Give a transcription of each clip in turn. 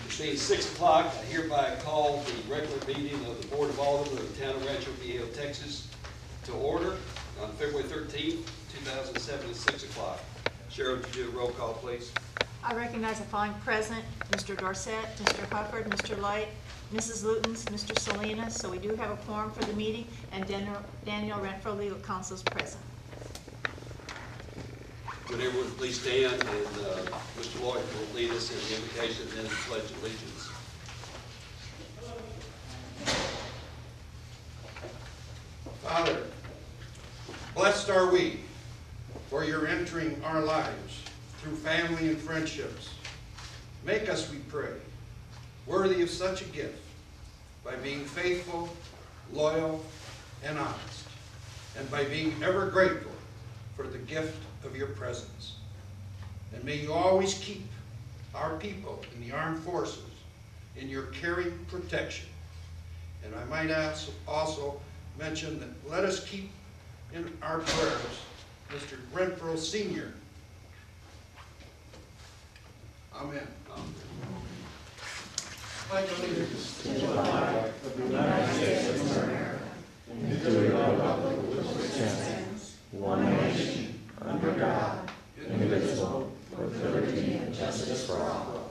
It being 6 o'clock, I hereby call the regular meeting of the Board of Aldermen of the town of Rancho Viejo, Texas to order on February 13th, 2007 at 6 o'clock. Cheryl, would you do a roll call, please? I recognize the following present: Mr. Dorset, Mr. Hufford, Mr. Light, Mrs. Lutens, Mr. Salinas. So we do have a quorum for the meeting, and Daniel Renfro, legal counsel, is present. Would everyone please stand, and Mr. Lloyd will lead us in the invocation and then the pledge of allegiance. Father, blessed are we for your entering our lives through family and friendships. Make us, we pray, worthy of such a gift by being faithful, loyal, and honest, and by being ever grateful for the gift of your presence. And may you always keep our people in the armed forces in your caring protection. And I might also mention that let us keep in our prayers Mr. Renfro Sr. Amen. Pledge allegiance to the flag of the United States of America and to the republic which stands one nation under God, indivisible, with liberty and justice for all.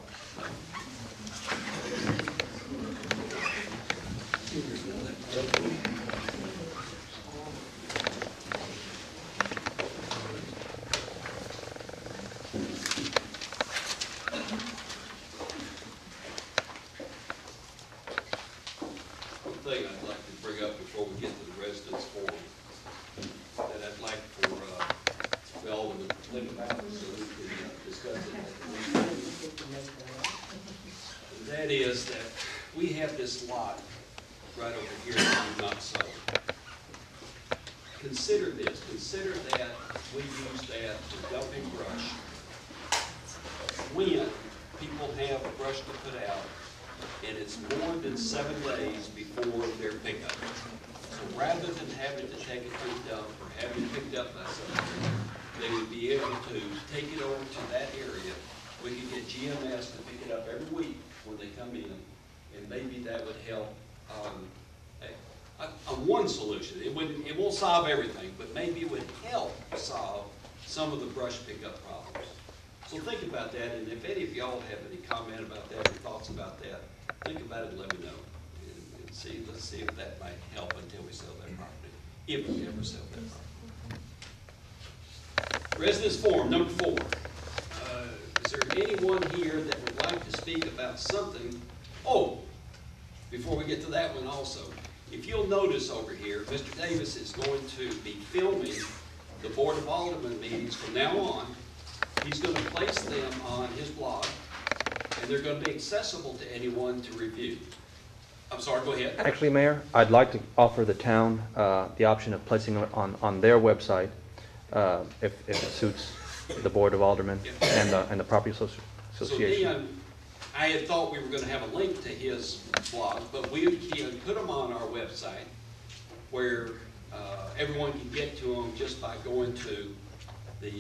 Thing I'd like to bring up before we get to the residents' forum that I'd like for Bill to think about so we can discuss it at the meeting. And that is that we have this lot right over here that we've not sold. Consider this, consider that we use that for dumping brush when people have brush to put out and it's more than 7 days before their pickup. So rather than having to take it to the dump or having it picked up by someone, they would be able to take it over to that area. We could get GMS to pick it up every week when they come in, and maybe that would help on one solution. It won't solve everything, but maybe it would help solve some of the brush pickup problems. So think about that, and if any of y'all have any comment about that or thoughts about that, think about it and let me know. And let's see if that might help until we sell that property, if we ever sell that property. Residents forum, number 4. Is there anyone here that would like to speak about something? Oh, before we get to that one also, if you'll notice over here, Mr. Davis is going to be filming the Board of Aldermen meetings from now on. He's going to place them on his blog, and they're going to be accessible to anyone to review. I'm sorry, go ahead. Actually, Mayor, I'd like to offer the town the option of placing it on their website if it suits the Board of Aldermen and the Property Association. So then, I had thought we were going to have a link to his blog, but we can put them on our website where everyone can get to them just by going to the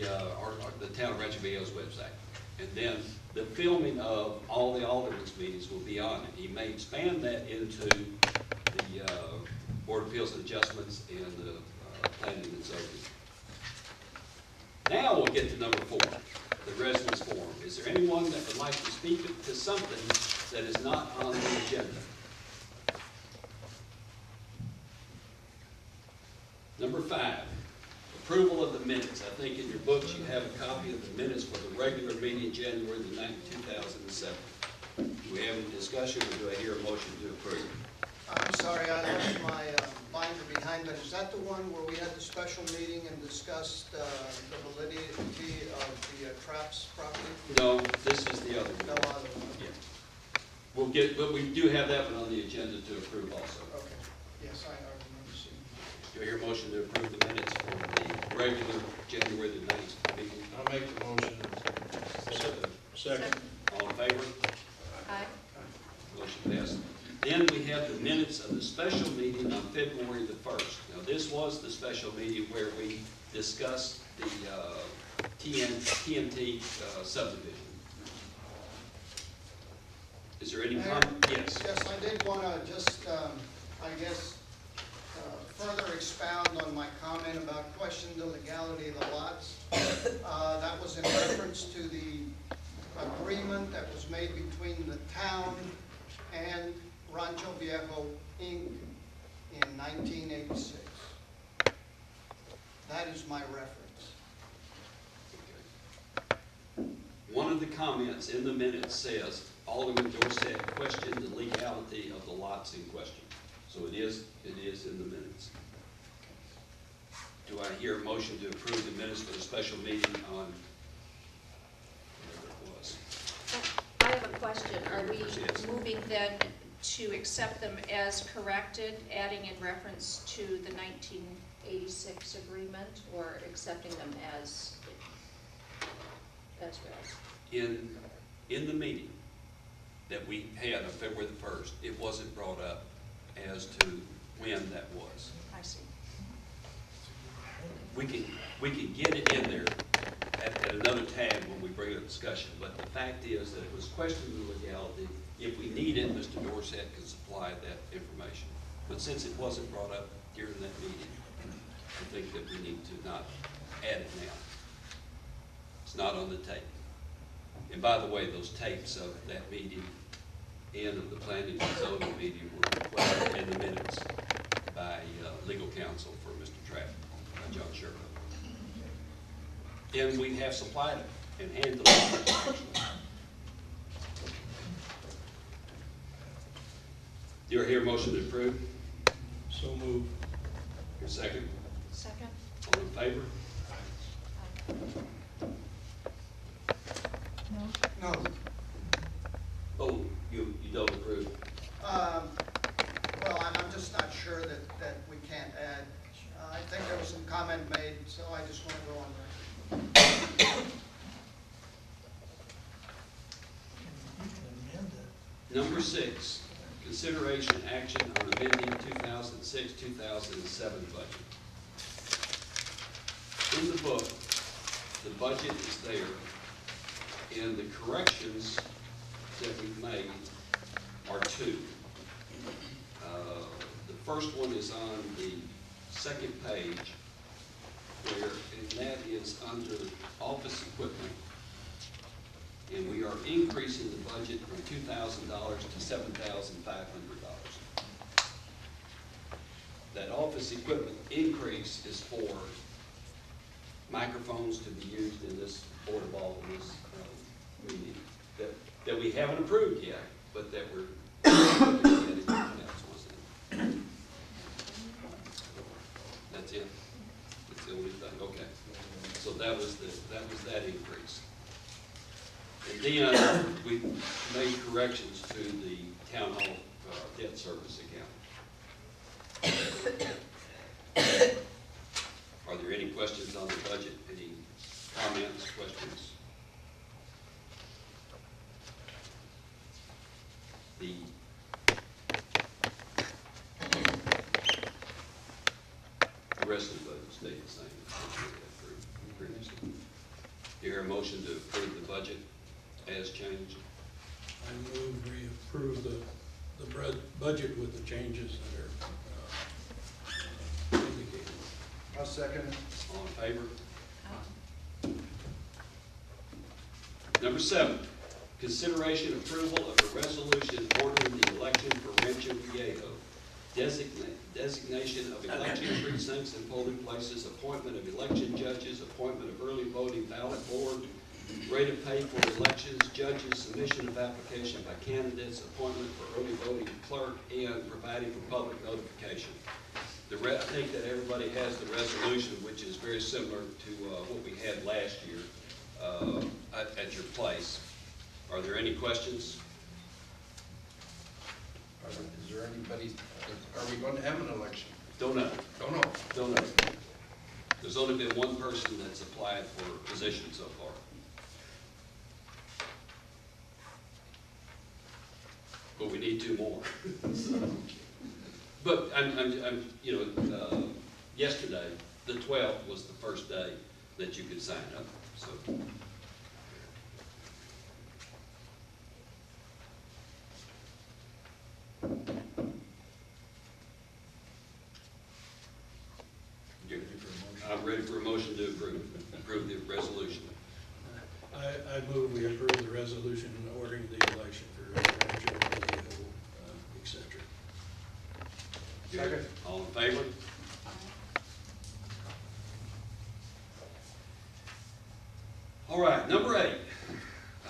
town of Rancho Viejo's website. And then the filming of all the aldermen's meetings will be on it. He may expand that into the Board of Appeals and Adjustments and the Planning and Zoning. Now we'll get to number 4, the residents' forum. Is there anyone that would like to speak to something that is not on the agenda? Number 5. Approval of the minutes. I think in your books you have a copy of the minutes for the regular meeting January the 9th, 2007. Do we have any discussion or do I hear a motion to approve? I'm sorry, I left my binder behind, but is that the one where we had the special meeting and discussed the validity of the Traps property? No, this is the other one. No other one? Yeah. We'll get, but we do have that one on the agenda to approve also. Okay. Yes, I remember seeing. Do I hear a motion to approve the minutes for the regular January the 9th meeting? I'll make the motion. Second. All in favor? Aye. Motion passed. Then we have the minutes of the special meeting on February the 1st. Now this was the special meeting where we discussed the TNT subdivision. Is there any comment? Yes. Yes, I did want to just, I guess, further expound on my comment about questioning the legality of the lots. That was in reference to the agreement that was made between the town and Rancho Viejo, Inc. in 1986. That is my reference. One of the comments in the minutes says Alderman Dorsett questioned the legality of the lots in question. So it is in the minutes. Do I hear a motion to approve the minutes for the special meeting on whatever it was? I have a question. Are we moving then to accept them as corrected, adding in reference to the 1986 agreement, or accepting them as read? In the meeting that we had on February the 1st, it wasn't brought up as to when that was. I see. We can get it in there at another time when we bring up discussion, but the fact is that it was questioning the legality. If we need it, Mr. Dorsett can supply that information. But since it wasn't brought up during that meeting, I think that we need to not add it now. It's not on the tape. And by the way, those tapes of that meeting and of the planning and zoning meeting were requested in the minutes by legal counsel for Mr. Trapp, John Sherman. And we have supplied it and handled it. Do you hear a motion to approve? So move. Your second? Second? All in favor? No. Oh, you don't approve? Well, I'm just not sure that we can't add. I think there was some comment made, so I just want to go on record. Number 6, consideration action on amending 2006-2007 budget. In the book, the budget is there, and the corrections that we've made are 2. The first one is on the second page, and that is under office equipment. And we are increasing the budget from $2,000 to $7,500. That office equipment increase is for microphones to be used in this Board of Aldermen meeting that we haven't approved yet, but that we're That's it. That's the only thing. Okay. So that was that increase. And then we made corrections to the town hall debt service account. Are there any questions on the budget? Any comments, questions? The rest of the budget stayed the same. Do you hear a motion to approve the budget as changed? I move we approve the budget with the changes that are indicated. I'll second it. All in favor? Number 7, consideration approval of a resolution ordering the election for Rancho Viejo, designation of election precincts and polling places, appointment of election judges, appointment of early voting ballot board, rate of pay for elections, judges, submission of application by candidates, appointment for early voting clerk, and providing for public notification. I think that everybody has the resolution, which is very similar to what we had last year at your place. Are there any questions? Is there anybody, are we going to have an election? Don't know. Don't know. Don't know. There's only been one person that's applied for a position so far. But we need 2 more. But yesterday, the 12th was the first day that you could sign up. So, I'm ready for a motion to approve the resolution. I move we approve the resolution ordering the election for Rancho Viejo, et cetera. Second. All in favor? All right, number 8.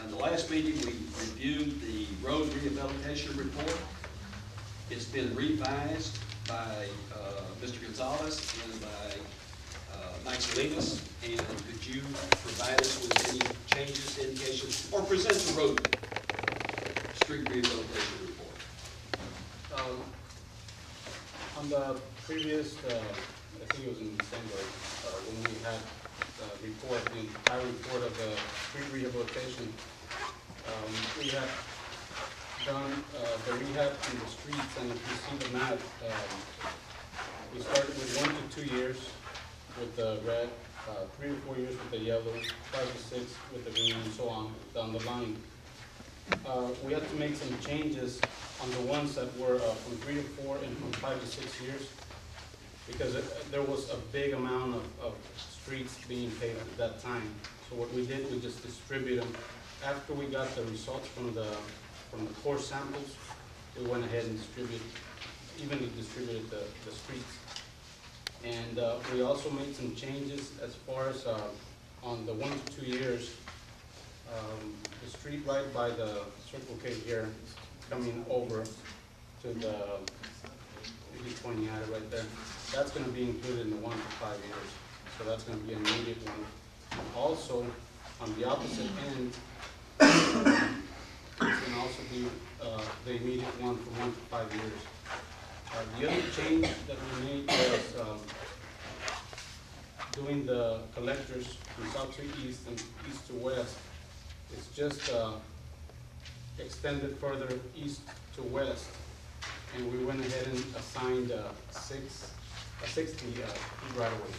On the last meeting, we reviewed the road rehabilitation report. It's been revised by Mr. Gonzalez and by Mike Salinas. And could you provide us with any changes, indications, or present the road street rehabilitation report? On the previous, I think it was in December, when we had the report, the entire report of the street rehabilitation, we have done the rehab in the streets, and if you see the map, we started with 1 to 2 years with the red, 3 to 4 years with the yellow, 5 to 6 with the green, and so on down the line. We had to make some changes on the ones that were from 3 to 4 and from 5 to 6 years, because there was a big amount of streets being paved at that time. So what we did, we just distributed them. After we got the results from the core samples, we went ahead and evenly distributed the streets. And we also made some changes as far as on the 1 to 2 years. The street right by the Circle K here is coming over to the, maybe pointing at it right there. That's going to be included in the 1 to 5 years. So that's going to be an immediate one. Also, on the opposite end, it's going to also be the immediate one from 1 to 5 years. The other change that we made was doing the collectors from south to east and east to west. It's just extended further east to west, and we went ahead and assigned 60 feet right away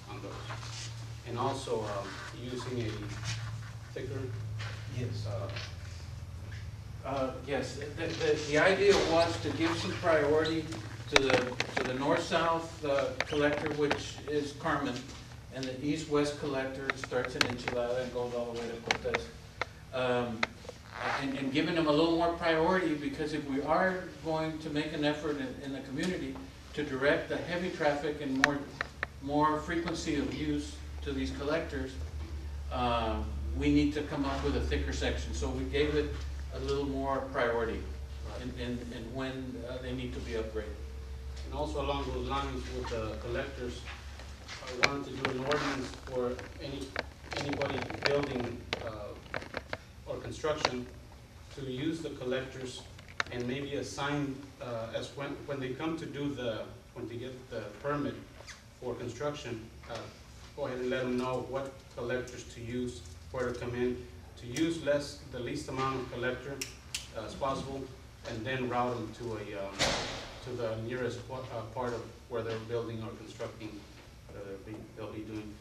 on those. And also using a thicker. Yes. Yes, the idea was to give some priority to the north-south collector, which is Carmen, and the east-west collector starts in Enchilada and goes all the way to Cortez. And giving them a little more priority, because if we are going to make an effort in the community to direct the heavy traffic and more frequency of use to these collectors, we need to come up with a thicker section. So we gave it a little more priority in when they need to be upgraded. And also along those lines with the collectors, I wanted to do an ordinance for anybody building or construction to use the collectors and maybe assign as when they come to do when they get the permit for construction, go ahead and let them know what collectors to use, where to come in, to use the least amount of collector as possible, and then route them to the nearest part of where they're building or constructing, whatever they'll be doing.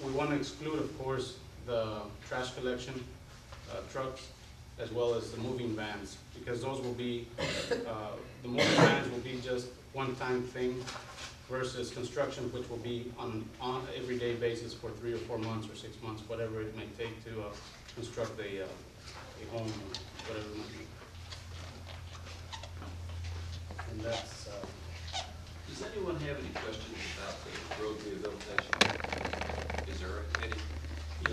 We want to exclude, of course, the trash collection trucks, as well as the moving vans, because those will be, the moving vans will be just one-time thing, versus construction, which will be on everyday basis for 3 or 4 months or 6 months, whatever it may take to construct a home, or whatever it might be. And that's. Does anyone have any questions about the road rehabilitation? Is there any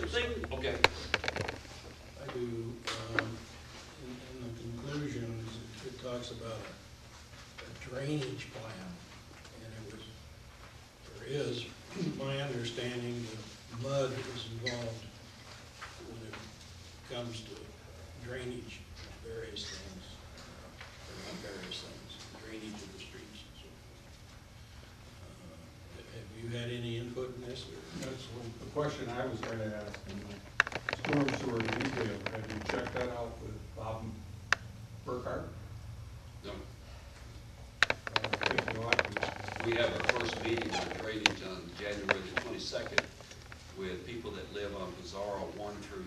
thing? Okay. I do, in the conclusions, it talks about a drainage plan. There is, my understanding, that mud is involved when it comes to drainage, various things, or not various things, drainage of the streets. So, have you had any input in this? That's the question I was going to ask. Storm sewer detail, have you checked that out with Bob Burkhart? No. I think you ought to. We have our first meeting on drainage on January the 22nd, with people that live on Pizarro 1 through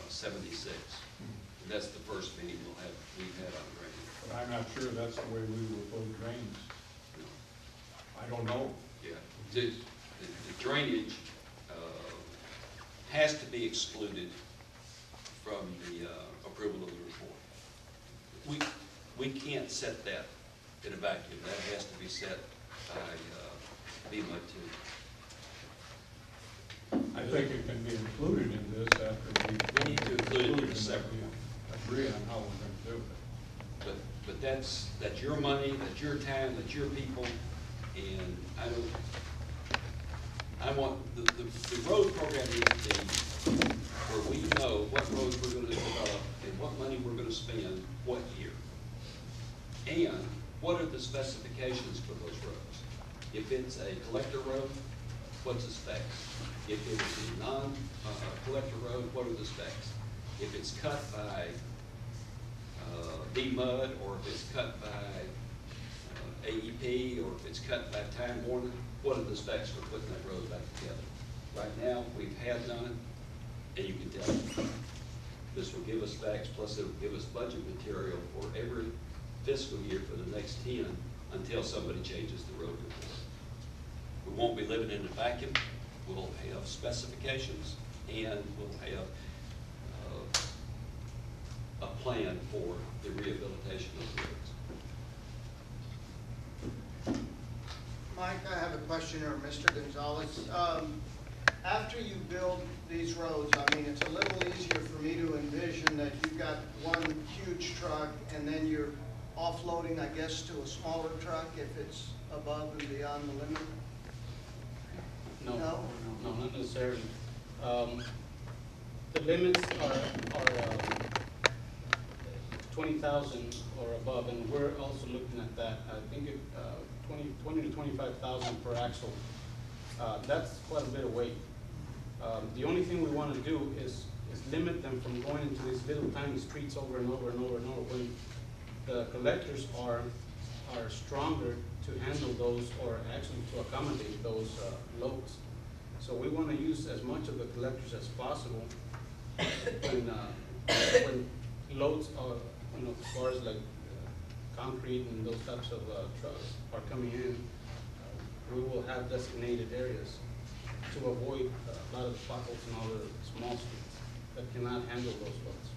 76. And that's the first meeting we've had on drainage. But I'm not sure that's the way we will vote drains. I don't know. Yeah, the drainage has to be excluded from the approval of the report. We can't set that in a vacuum. That has to be set by BMO too. I think it can be included in this after we need to include it in a separate one. agree on how we're going to do it. But that's your money, that's your time, that's your people, and I want, the road program needs to be where we know what roads we're gonna develop and what money we're gonna spend, what year. And what are the specifications for those roads? If it's a collector road, what's the specs? If it's a non-collector road, what are the specs? If it's cut by D-Mud, or if it's cut by AEP, or if it's cut by Time Warner, what are the specs for putting that road back together? Right now, we've had none, and you can tell this will give us specs, plus it will give us budget material for every fiscal year for the next 10 until somebody changes the road report. We won't be living in a vacuum. We'll have specifications, and we'll have a plan for the rehabilitation of the roads. Mike, I have a question, or Mr. Gonzalez. After you build these roads, I mean, it's a little easier for me to envision that you've got one huge truck and then you're offloading, I guess, to a smaller truck if it's above and beyond the limit? No, No? no, not necessarily. The limits are 20,000 or above, and we're also looking at that. I think 20 to 25,000 per axle. That's quite a bit of weight. The only thing we want to do is limit them from going into these little tiny streets over and over and over and over. When the collectors are stronger to handle those, or actually to accommodate those loads. So we want to use as much of the collectors as possible when loads are, as far as like concrete and those types of trucks are coming in. We will have designated areas to avoid a lot of the potholes and all the small streets that cannot handle those loads.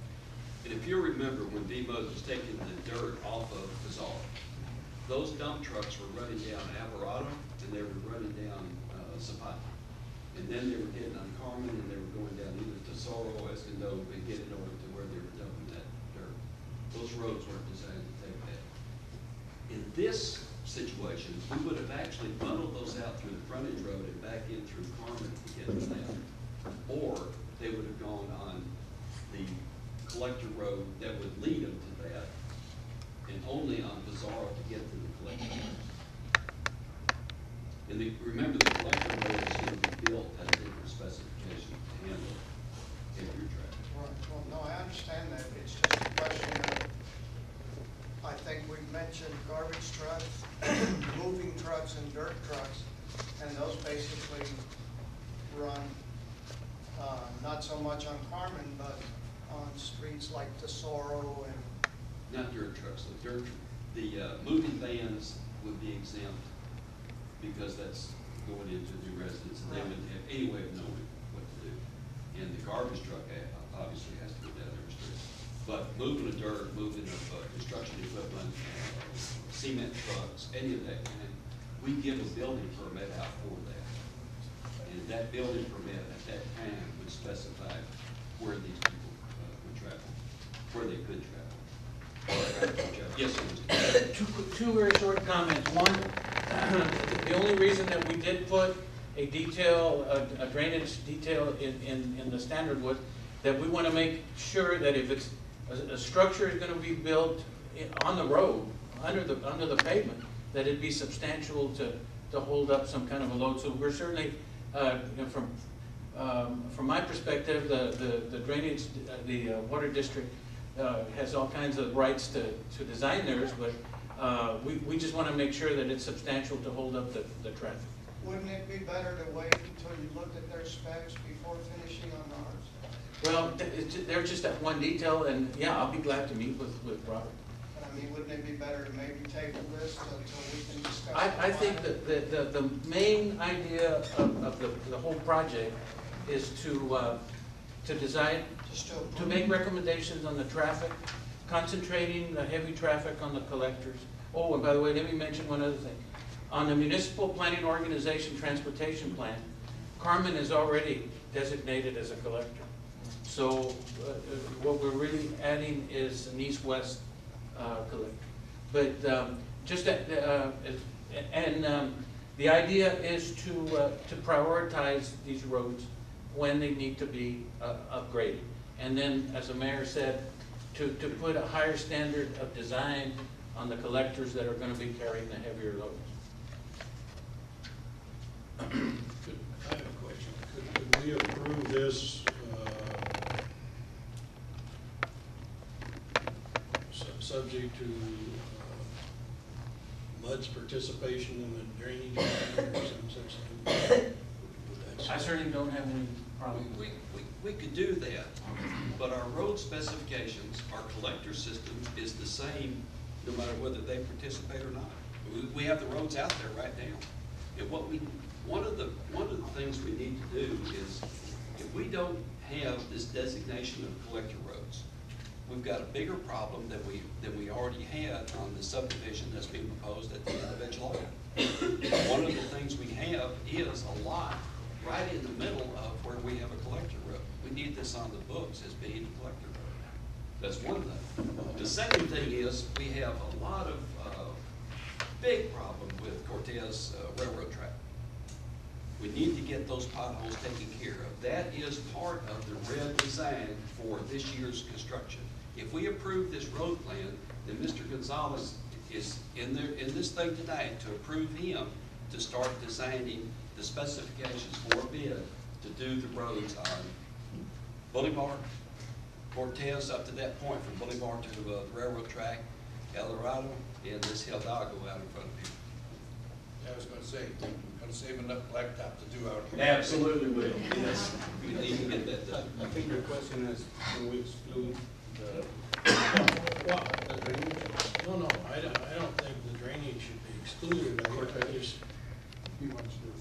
And if you remember when D-Mud was taking the dirt off of Pizarro, those dump trucks were running down Alvarado and they were running down Zapata. And then they were getting on Carmen and they were going down either Tesoro or Escondido and getting over to where they were dumping that dirt. Those roads weren't designed to take that. In this situation, we would have actually bundled those out through the frontage road and back in through Carmen to get them down. Or they would have gone on the collector road that would lead them to that, and only on Pizarro to get to the collector road. And remember, the collector road is going to be built at a different specification to handle heavier traffic. Right. Well, no, I understand that. It's just a question of, I think we've mentioned garbage trucks, moving trucks and dirt trucks, and those basically run not so much on Carmen, but on streets like Tesoro and. Not dirt trucks, the moving vans would be exempt because that's going into new residents and they wouldn't have any way of knowing what to do. And the garbage truck obviously has to go down their street. But moving of dirt, moving of construction equipment, cement trucks, any of that kind, we give a building permit out for that. And that building permit at that time would specify where these people would travel, where they could travel. Yes, sir, Mr. Two very short comments. One, the only reason that we did put a detail, a drainage detail in the standard was that we want to make sure that if it's a structure is going to be built on the road, under the pavement, that it be substantial to hold up some kind of a load. So we're certainly, from my perspective, the drainage, the water district has all kinds of rights to design theirs, but we just want to make sure that it's substantial to hold up the traffic. Wouldn't it be better to wait until you looked at their specs before finishing on ours? Well, they're just that one detail, and yeah, I'll be glad to meet with Robert. But I mean, wouldn't it be better to maybe table this until we can discuss? I think that the main idea of the whole project is to design, Just to make recommendations on the traffic, concentrating the heavy traffic on the collectors. Oh, and by the way, let me mention one other thing. On the Municipal Planning Organization Transportation Plan, Carmen is already designated as a collector. So what we're really adding is an east-west collector. But just that, the idea is to prioritize these roads when they need to be upgraded. And then, as the mayor said, to put a higher standard of design on the collectors that are going to be carrying the heavier loads. I have a question. Could we approve this subject to MUD's participation in the drainage or some such thing? I certainly don't have any problem. We could do that, but our road specifications, our collector system is the same no matter whether they participate or not. We have the roads out there right now. And one of the things we need to do is, if we don't have this designation of collector roads, we've got a bigger problem than we already had on the subdivision that's being proposed at the end of Edgewater. One of the things we have is a lot right in the middle of where we have a collector road. We need this on the books as being a collector road. That's one thing. The second thing is, we have a lot of big problem with Cortez Railroad track. We need to get those potholes taken care of. That is part of the red design for this year's construction. If we approve this road plan, then Mr. Gonzalez is in this thing tonight to approve him to start designing the specifications for a bid to do the roads on Boulevard, Cortez up to that point, from Boulevard to the railroad track, El Dorado, and this Hidalgo out in front of you. I was gonna say, we're gonna save enough blacktop to do out here. Absolutely will. Yes, we need to get that done. I think your question is, can we exclude the drainage? No, I don't think the drainage should be excluded. I just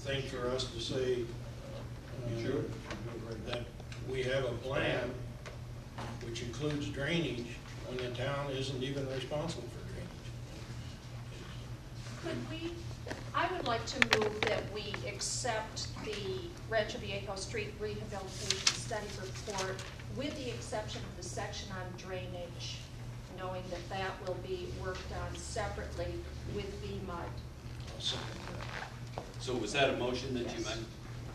think for us to say that we have a plan which includes drainage when the town isn't even responsible for drainage. Could we, I would like to move that we accept the Rancho Viejo Street Rehabilitation Study Report with the exception of the section on drainage, knowing that that will be worked on separately with VMUD. I'll second that. So was that a motion that you made?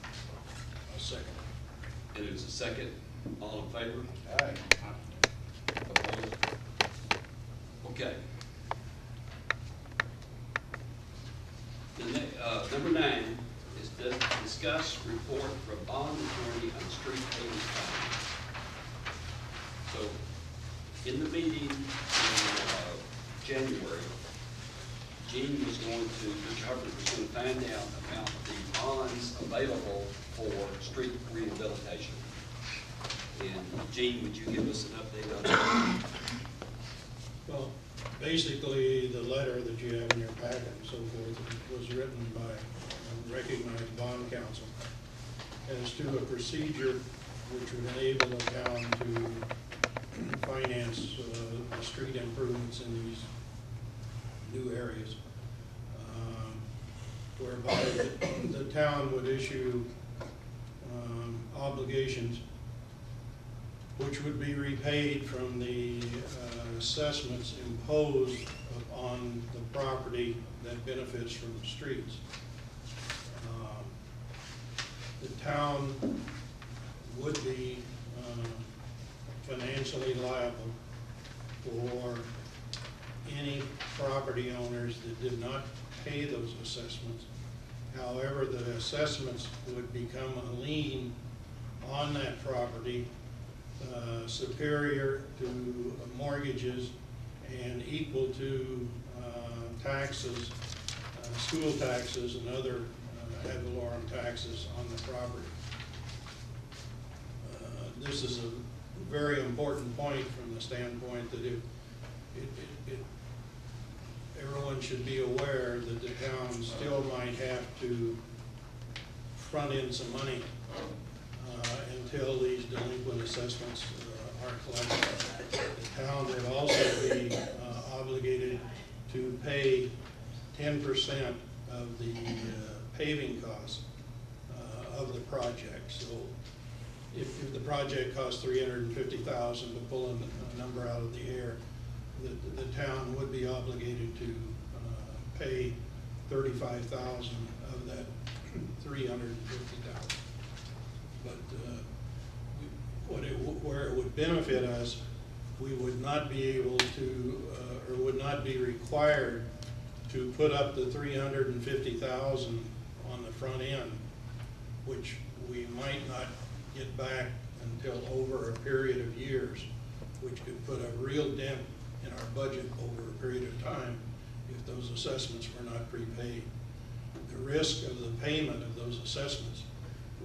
I'll second. And it was a second. All in favor? Aye. Opposed? Okay. Number 9 is to discuss report from bond attorney on street paving project. So, in the meeting in January, Gene was going to, Mr. Hubbard was going to find out about the bonds available for street rehabilitation. And Gene, would you give us an update on that? Well, basically, the letter that you have in your packet and so forth was written by a recognized bond counsel as to a procedure which would enable the town to finance the street improvements in these new areas, whereby the town would issue obligations which would be repaid from the assessments imposed on the property that benefits from the streets. The town would be financially liable for any property owners that did not pay those assessments. However, the assessments would become a lien on that property superior to mortgages and equal to taxes, school taxes and other ad valorem taxes on the property. This is a very important point from the standpoint that everyone should be aware that the town still might have to front end some money until these delinquent assessments are collected. The town would also be obligated to pay 10% of the paving costs of the project. So if the project costs $350,000, to pull a number out of the air, the town would be obligated to pay $35,000 of that $350,000. But where it would benefit us, we would not be able to, or would not be required to put up the $350,000 on the front end, which we might not get back until over a period of years, which could put a real dent in our budget over a period of time if those assessments were not prepaid. The risk of the payment of those assessments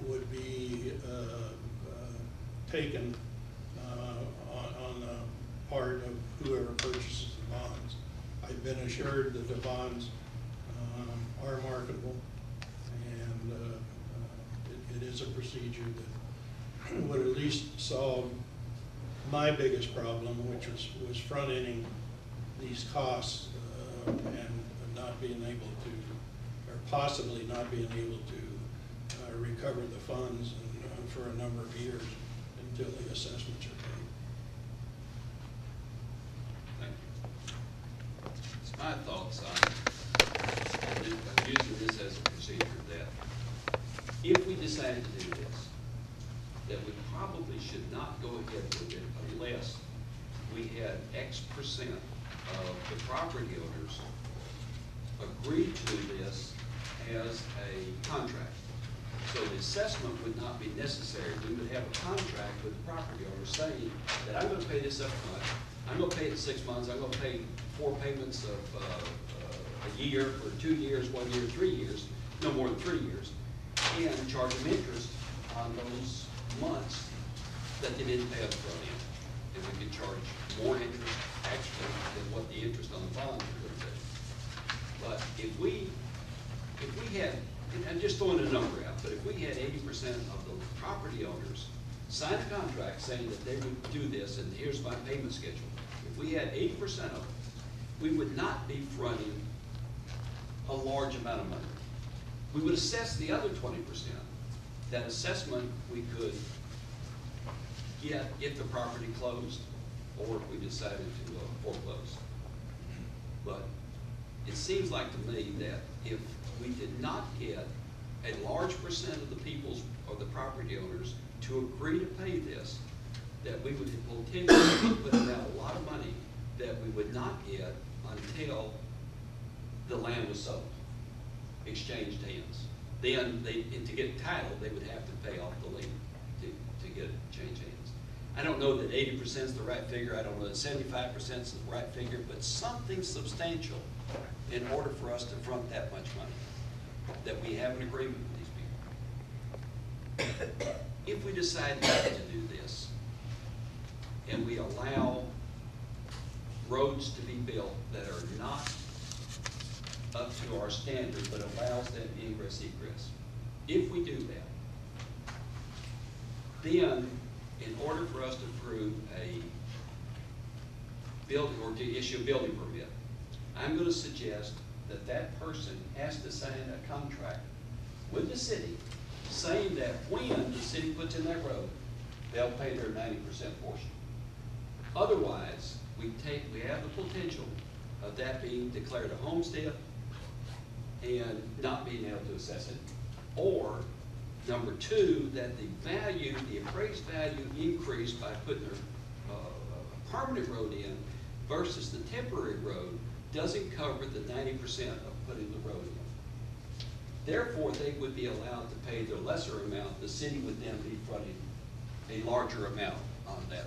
would be taken on the part of whoever purchases the bonds. I've been assured that the bonds are marketable, and it is a procedure that would at least solve my biggest problem, which was front-ending these costs and not being able to, or possibly not being able to recover the funds for a number of years until the assessments are paid. Thank you. It's my thoughts on, I'm using this as a procedure, that if we decided to do this, that we probably should not go ahead with it unless we had X% of the property owners agree to this as a contract. So the assessment would not be necessary. We would have a contract with the property owner saying that I'm going to pay this up front. I'm going to pay it in 6 months. I'm going to pay 4 payments of a year for 2 years, 1 year, 3 years, no more than 3 years, and charge them interest on those months that they didn't pay up front in. And we could charge more interest actually than what the interest on the bond would be. But if we had, and I'm just throwing a number out, but if we had 80% of the property owners sign a contract saying that they would do this and here's my payment schedule, if we had 80% of them, we would not be fronting a large amount of money. We would assess the other 20%. That assessment we could get if the property closed or if we decided to foreclose. But it seems like to me that if we did not get a large percent of the people's or the property owners to agree to pay this, that we would potentially be putting out a lot of money that we would not get until the land was sold, exchanged hands. Then to get title, they would have to pay off the lien to get it change hands. I don't know that 80% is the right figure. I don't know that 75% is the right figure, but something substantial in order for us to front that much money, that we have an agreement with these people. If we decide not to do this, and we allow roads to be built that are not up to our standard, but allows them ingress egress, if we do that, then in order for us to approve a building or to issue a building permit, I'm going to suggest that that person has to sign a contract with the city saying that when the city puts in that road, they'll pay their 90% portion. Otherwise, we have the potential of that being declared a homestead and not being able to assess it. Or, number two, that the value, the appraised value increased by putting a permanent road in versus the temporary road doesn't cover the 90% of putting the road in. Therefore, they would be allowed to pay the lesser amount. The city would then be fronting a larger amount on that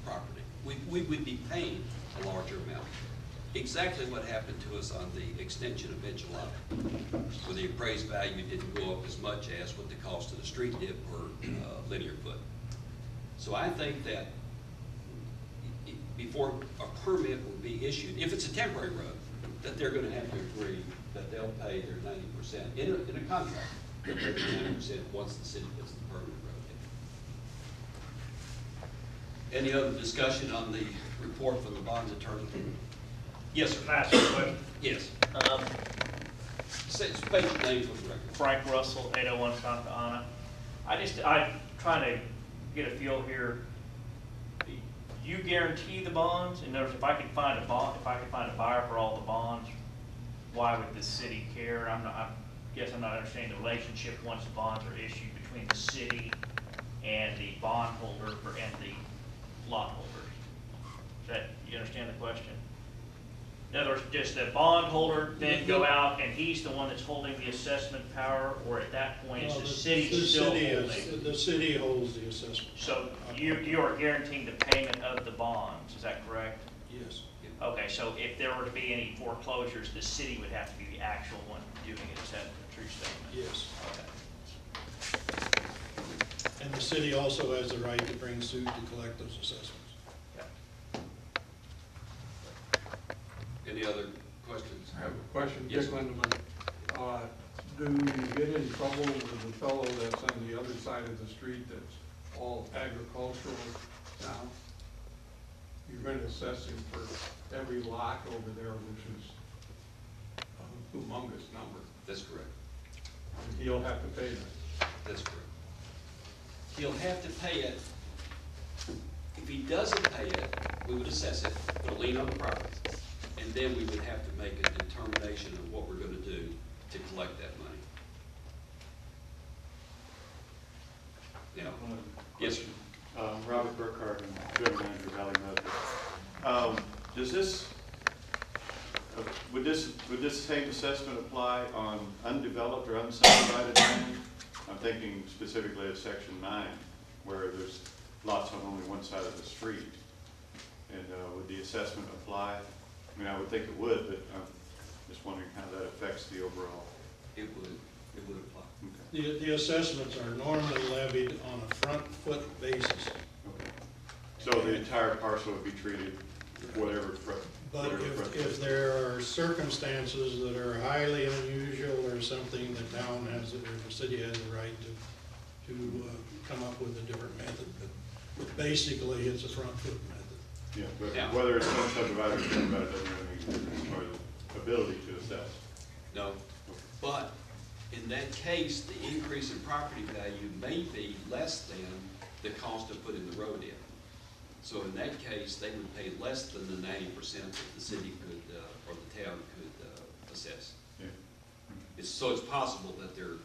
property. We would be paying a larger amount. exactly what happened to us on the extension of Enchilada, where the appraised value didn't go up as much as what the cost of the street did per linear foot. So I think that before a permit will be issued, if it's a temporary road, that they're gonna have to agree that they'll pay their 90% in a contract. They'll pay their 90% once the city gets the permanent road in. Any other discussion on the report from the bonds attorney? Yes, sir. Can I ask you a question? Yes. Say, state your name for the record. Frank Russell, 801 Santa Ana. I'm trying to get a feel here. You guarantee the bonds? In other words, if I could find a buyer for all the bonds, why would the city care? I guess I'm not understanding the relationship once the bonds are issued between the city and the bondholder and the lot holders. You understand the question? In other words, does the bondholder then go out and he's the one that's holding the assessment power, or at that point is the city still holding? The city holds the assessment. So you are guaranteeing the payment of the bonds, is that correct? Yes. Okay, so if there were to be any foreclosures, the city would have to be the actual one doing it, is that a true statement? Yes. Okay. And the city also has the right to bring suit to collect those assessments. Any other questions? I have a question, Yes, Dick Lindeman. Do you get in trouble with the fellow that's on the other side of the street that's all agricultural now? You're going to assess him for every lot over there, which is a humongous number. That's correct. And he'll have to pay that. That's correct. He'll have to pay it. If he doesn't pay it, we would assess it, put a lien on the property, and then we would have to make a determination of what we're going to do to collect that money. Now, yes, sir. Robert Burkhardt, General Manager, Valley Medical. Does this, would this same assessment apply on undeveloped or unsubdivided land? I'm thinking specifically of Section 9, where there's lots on only one side of the street. And would the assessment apply? I mean, I would think it would, but I'm just wondering how that affects the overall. It would apply. Okay. The assessments are normally levied on a front foot basis. Okay. So the entire parcel would be treated whatever. But if there are circumstances that are highly unusual or something, the town has, or the city has a right to come up with a different method. But basically, it's a front foot method. Yeah, but Yeah. whether it's unsubdivided or subdivided doesn't really make a difference as far as the ability to assess. No, but in that case, the increase in property value may be less than the cost of putting the road in. So in that case, they would pay less than the 90% that the city could, or the town could assess. Yeah. So it's possible that their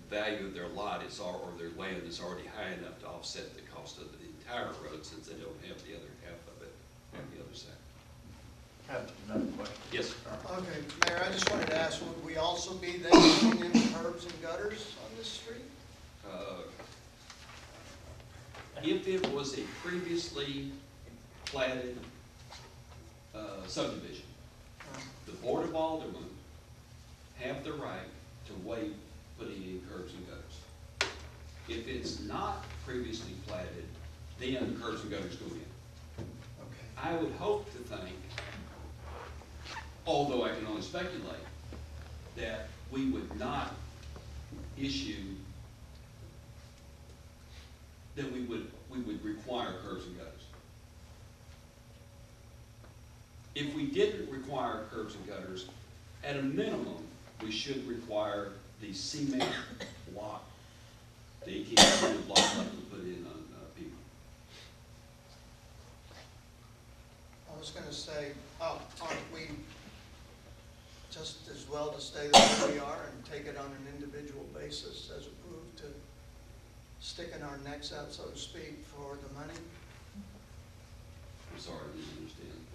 value of their lot is, or their land is already high enough to offset the cost of the entire road, since they don't have the other half of it on the other side. I have another question. Yes, sir. Okay, Mayor, I just wanted to ask, would we also be then putting in curbs and gutters on this street? If it was a previously platted subdivision, the Board of Aldermen have the right to waive putting in curbs and gutters. If it's not previously platted, then the curbs and gutters go in. Okay. I would hope to think, although I can only speculate, that we would not issue, that we would require curbs and gutters. If we didn't require curbs and gutters, at a minimum, we should require the cement block, the 1800 block like we put in on people. I was gonna say, aren't we just as well to stay the way we are and take it on an individual basis as opposed to sticking our necks out, so to speak, for the money? I'm sorry, I didn't understand.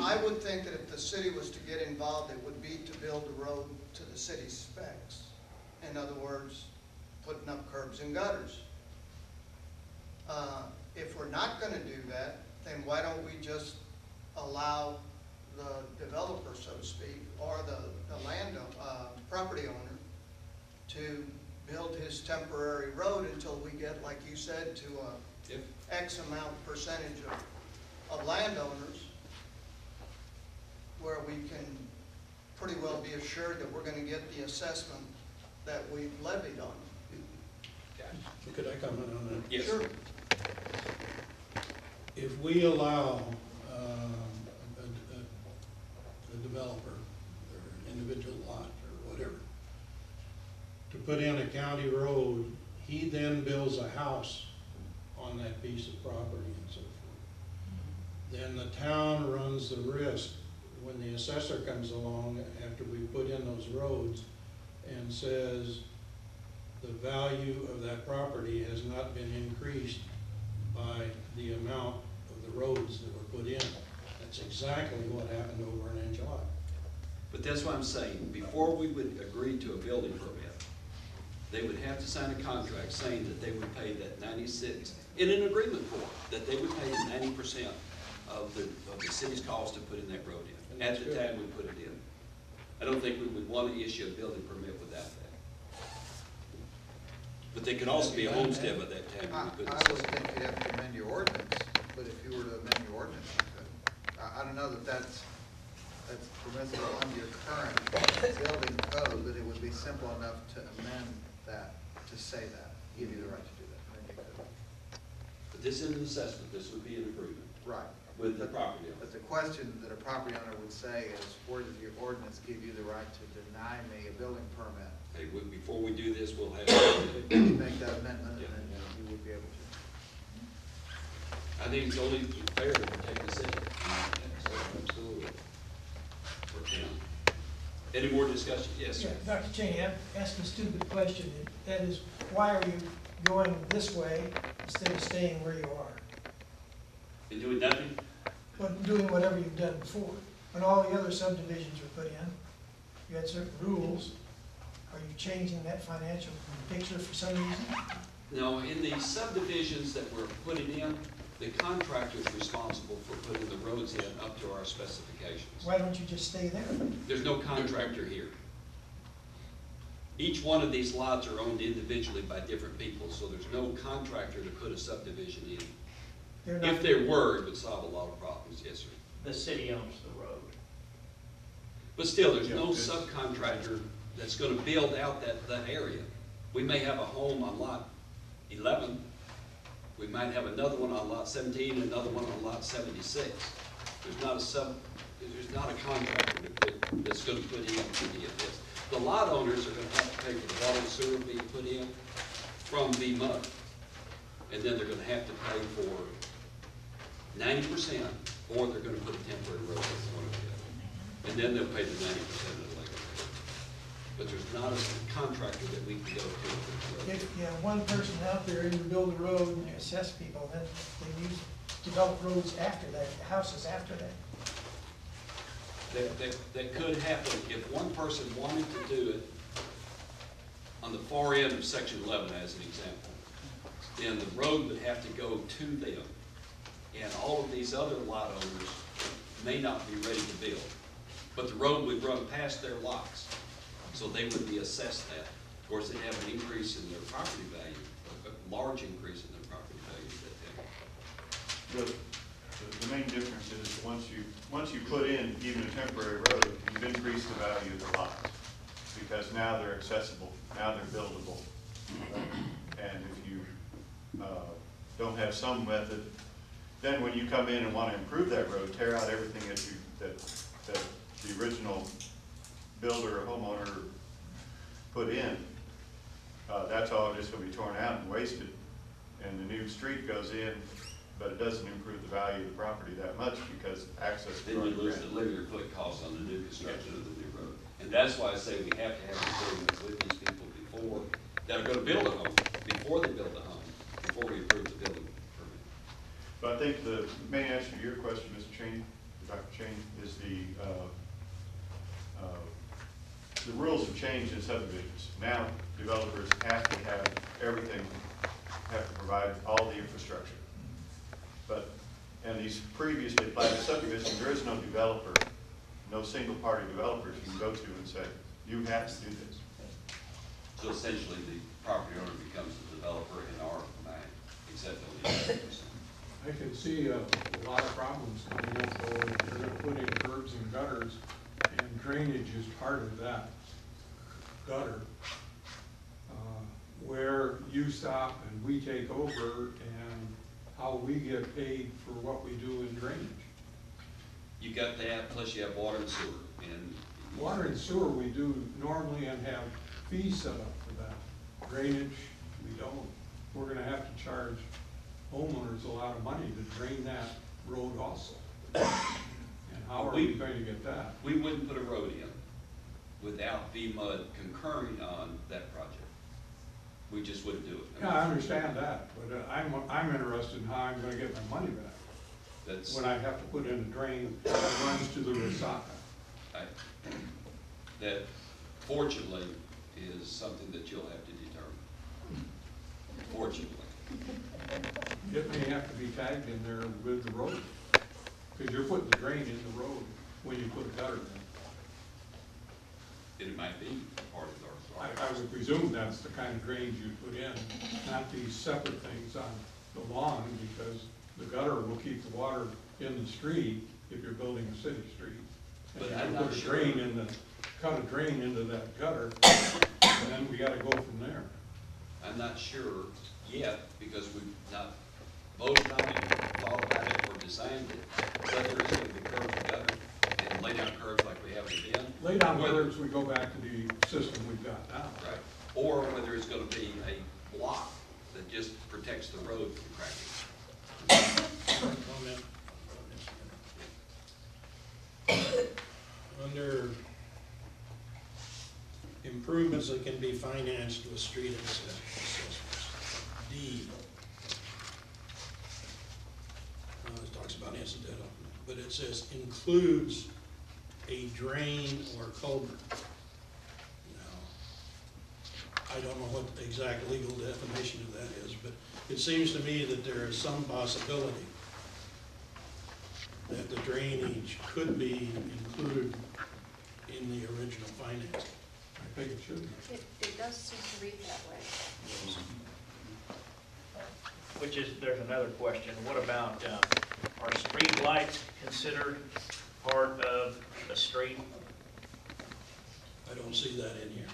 I would think that if the city was to get involved, it would be to build the road to the city's specs. In other words, putting up curbs and gutters. If we're not gonna do that, then why don't we just allow the developer, so to speak, or the land, property owner to build his temporary road until we get, like you said, to If, X amount percentage of landowners, where we can pretty well be assured that we're gonna get the assessment that we've levied on. Could I comment on that? yes. Sure. If we allow a developer or an individual lot or whatever to put in a county road, he then builds a house on that piece of property and so forth. Then the town runs the risk when the assessor comes along after we put in those roads and says the value of that property has not been increased by the amount of the roads that were put in. That's exactly what happened over in Angelo. But that's what I'm saying, before we would agree to a building permit, they would have to sign a contract saying that they would pay that 96, in an agreement form, that they would pay 90% of the city's cost to put in that road in, at the time we put it in. I don't think we would want to issue a building permit without that. But they could also be a homestead by that time. I when we put would this in. think you'd have to amend your ordinance, but if you were to amend your ordinance, you could. I don't know that that's permissible under your current building code, but it would be simple enough to amend that, to say that, give you the right to do that. Then you could. But this isn't an assessment, this would be an agreement Right. with the property owner. But the question that a property owner would say is, where does your ordinance give you the right to deny me a building permit? Hey, before we do this, we'll have, You make that amendment, and then you would be able to. I think it's only fair to protect the city. Absolutely. For town. Any more discussion? Yes, sir. Yeah, Dr. Cheney, I'm asking a stupid question. That is, why are you going this way instead of staying where you are? And doing nothing? But doing whatever you've done before. When all the other subdivisions were put in, you had certain rules. Are you changing that financial picture for some reason? No, in the subdivisions that we're putting in, the contractor is responsible for putting the roads in up to our specifications. Why don't you just stay there? There's no contractor here. Each one of these lots are owned individually by different people, so there's no contractor to put a subdivision in. They're not- If there were, it would solve a lot of problems, yes, sir. The city owns the road. But still, there's no Yeah, it's- subcontractor that's gonna build out that area. We may have a home on lot 11. We might have another one on lot 17, another one on lot 76. There's not a contractor that's gonna put in any of this. The lot owners are gonna have to pay for the water and sewer being put in from the MUD. And then they're gonna have to pay for 90%, or they're gonna put a temporary road in one of the other. And then they'll pay the 90% of the legal pay. But there's not a contractor that we can go to. If you have one person out there and you build a road and you assess people, then they use, develop roads after that, houses after that. That could happen if one person wanted to do it on the far end of section 11 as an example. Then the road would have to go to them. And all of these other lot owners may not be ready to build. But the road would run past their lots, so they would be assessed that. Of course, they'd have an increase in their property value, a large increase in their property value at that time. The main difference is once you put in even a temporary road, you've increased the value of the lots. Because now they're accessible, now they're buildable. And if you don't have some method, then when you come in and want to improve that road, tear out everything that the original builder or homeowner put in, that's all just going to be torn out and wasted. And the new street goes in, but it doesn't improve the value of the property that much because access. Then you lose the linear foot cost on the new construction of the new road. And that's why I say we have to have agreements with these people before, that are going to build a home, before they build a home, before we approve the building permit. But I think the main answer to your question, Mr. Cheney, Dr. Cheney, is the rules have changed in subdivisions. Now developers have to have everything, have to provide all the infrastructure. But and these previously platted subdivisions, there is no developer, no single-party developers you can go to and say, you have to do this. So essentially, the property owner becomes the developer in our mind, except on the other. I can see a lot of problems coming up, though, if you're gonna put in curbs and gutters, and drainage is part of that gutter. Where you stop and we take over, and how we get paid for what we do in drainage. You got that, plus you have water and sewer, and. Water and sewer, we do normally and have fees set up for that. Drainage, we don't. We're gonna have to charge homeowners a lot of money to drain that road also. And how are we going to get that? We wouldn't put a road in without VMUD concurring on that project. We just wouldn't do it. Yeah, I understand that, but I'm interested in how I'm gonna get my money back. That's, When I have to put in a drain that runs to the Resaca. that fortunately is something that you'll have to determine. Fortunately. It may have to be tagged in there with the road, because you're putting the drain in the road when you put a gutter in. It might be part of our. I would presume that's the kind of drains you put in, not these separate things on the lawn, because the gutter will keep the water in the street if you're building a city street. And But you I'm can not put a sure. drain in the, cut a drain into that gutter, and then we gotta go from there. I'm not sure yet, because we've not voted on it, thought about it, or designed it, whether it's going to be curbs and gutter, and lay down curbs like we have been. Lay down Whether- curbs, we go back to the system we've got now. Right, or whether it's gonna be a block that just protects the road from cracking. Comment. Under improvements that can be financed with street assessments, D. It talks about incidental, but it says includes a drain or culvert. Now, I don't know what the exact legal definition of that is, but it seems to me that there is some possibility that the drainage could be included in the original financing. I think it should be. It does seem to read that way. Which is, there's another question. What about, are street lights considered part of a street? I don't see that in here.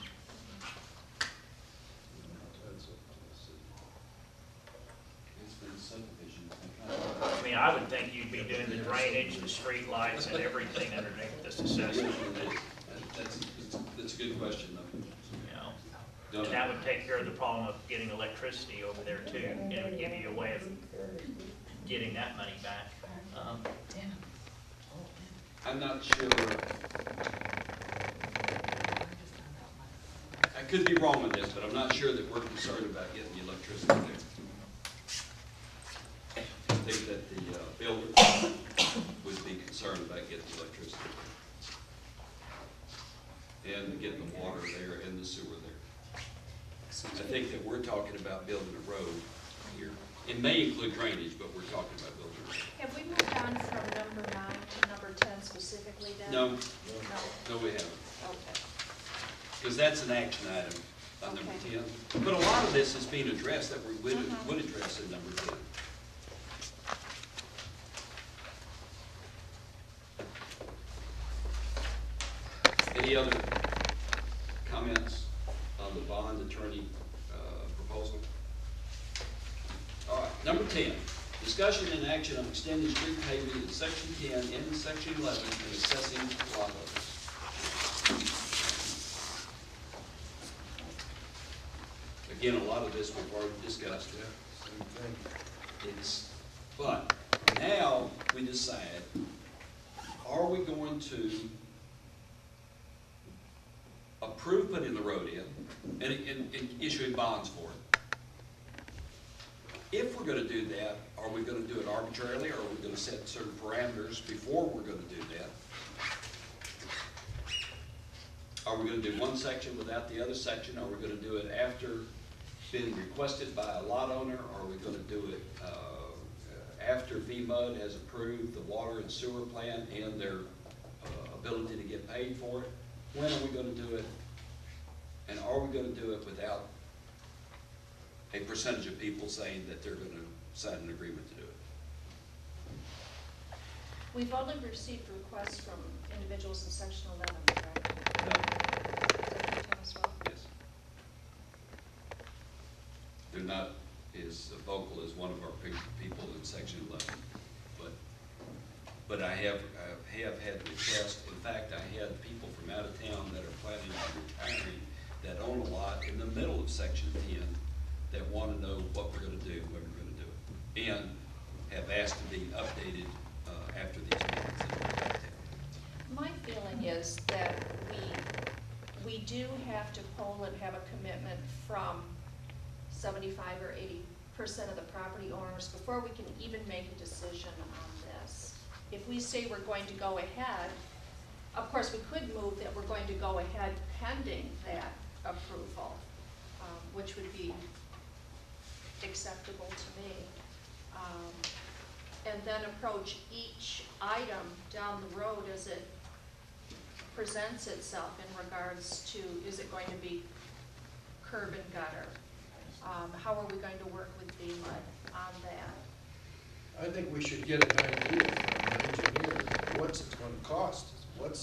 It's been subdivision. I mean, I would think you'd be doing the drainage, the street lights, and everything underneath this assessment, That's a good question, though. you know? Don't And that would take care of the problem of getting electricity over there too. It would give you a way of getting that money back. I'm not sure. I could be wrong on this, but I'm not sure that we're concerned about getting the electricity there. I think that the builder would be concerned about getting the electricity and getting the water there and the sewer there. I think that we're talking about building a road here. It may include drainage, but we're talking about building a road. Have we moved on from number 9 to number 10 specifically then? No, No? no, we haven't. Okay. Because that's an action item on number Okay. 10. But a lot of this is being addressed that we would address in number 10. Any other comments on the bond attorney proposal? All right, number 10, discussion and action on extending street paving in section 10 and section 11 and assessing lot owners. Again, a lot of this we've already discussed. But now we decide, are we going to approve putting the road in and issuing bonds for it? If we're gonna do that, are we gonna do it arbitrarily, or are we gonna set certain parameters before we're gonna do that? Are we gonna do one section without the other section? Are we gonna do it after being requested by a lot owner? Are we gonna do it after after VMUD has approved the water and sewer plant and their ability to get paid for it, when are we gonna do it? And are we gonna do it without a percentage of people saying that they're gonna sign an agreement to do it? We've only received requests from individuals in section 11, correct? No. Is that your town as well? Yes. They're not as vocal as one of our people in section 11, but I have had requests. In fact, I had people from out of town that are planning on retiring that own a lot in the middle of section 10 that want to know what we're going to do, when we're going to do it, and have asked to be updated after these meetings. My feeling is that we do have to poll and have a commitment from 75 or 80% of the property owners before we can even make a decision on this. If we say we're going to go ahead, of course, we could move that we're going to go ahead pending that approval, which would be acceptable to me. And then approach each item down the road as it presents itself in regards to, is it going to be curb and gutter? How are we going to work with VMUD on that? I think we should get an idea from the engineer, what's it gonna cost? What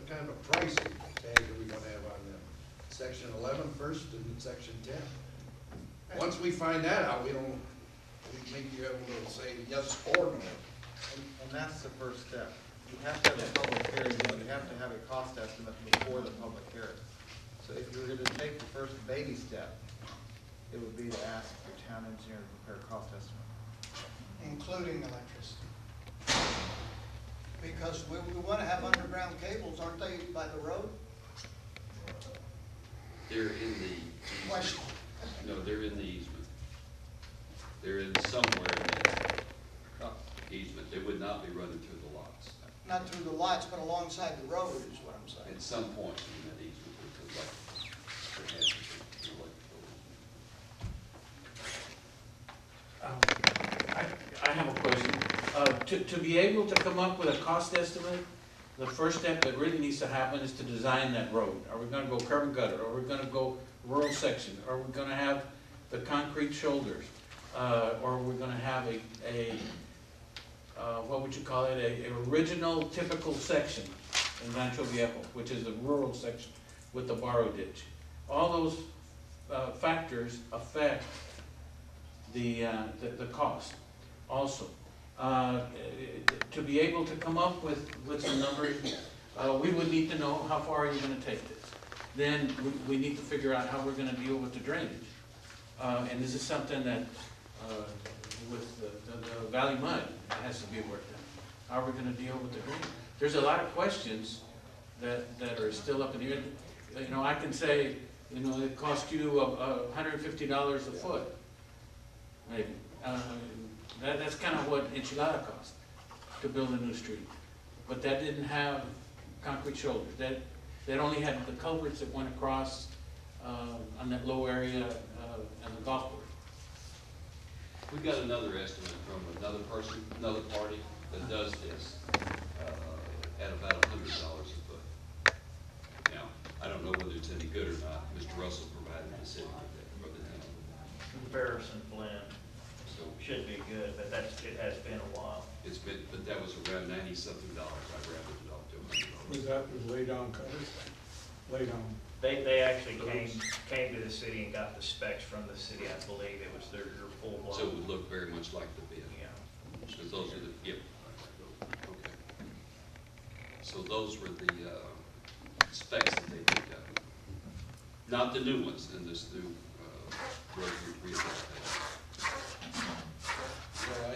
kind of price tag are we gonna have on them? Section 11 first and section 10. Once we find that out, we may be able to say yes or no. And that's the first step. You have to have a public hearing, and you have to have a cost estimate before the public hearing. So if you were gonna take the first baby step, it would be to ask your town engineer to prepare a cost estimate. Including electricity. Because we want to have underground cables, aren't they, by the road? They're in the Question. No, they're in the easement. They're in somewhere in that easement. They would not be running through the lots. Not through the lots, but alongside the road is what I'm saying. At some point in that easement, there has to be I have a question. To be able to come up with a cost estimate, the first step that really needs to happen is to design that road. Are we gonna go curb and gutter? Are we gonna go rural section? Are we gonna have the concrete shoulders? Or are we gonna have what would you call it, a original typical section in Rancho Viejo, which is the rural section with the borrow ditch? All those factors affect the cost also. To be able to come up with some numbers, we would need to know how far are you gonna take this. Then we need to figure out how we're gonna deal with the drainage. And this is something that, with the Valley Mud, has to be worked out. How are we gonna deal with the drainage? There's a lot of questions that are still up in the air. You know, I can say, you know, it cost you $150 a foot, maybe. That's kind of what Enchilada cost, to build a new street. But that didn't have concrete shoulders. That only had the culverts that went across on that low area and the golf course. We got another estimate from another person, another party that does this at about $100 a foot. Now, I don't know whether it's any good or not. Mr. Russell provided the city with that for the town. Comparison blend So should be good, but it has been a while. it's been, but that was around $90-something. I rounded it off to $100. Was that lay down covers? Lay down. They actually came to the city and got the specs from the city, I believe. It was their full blown. So it would look very much like the bid. Yeah. Because those are the, yep. Okay. So those were the specs that they picked up. Not the new ones in this new road rehabilitation. Well,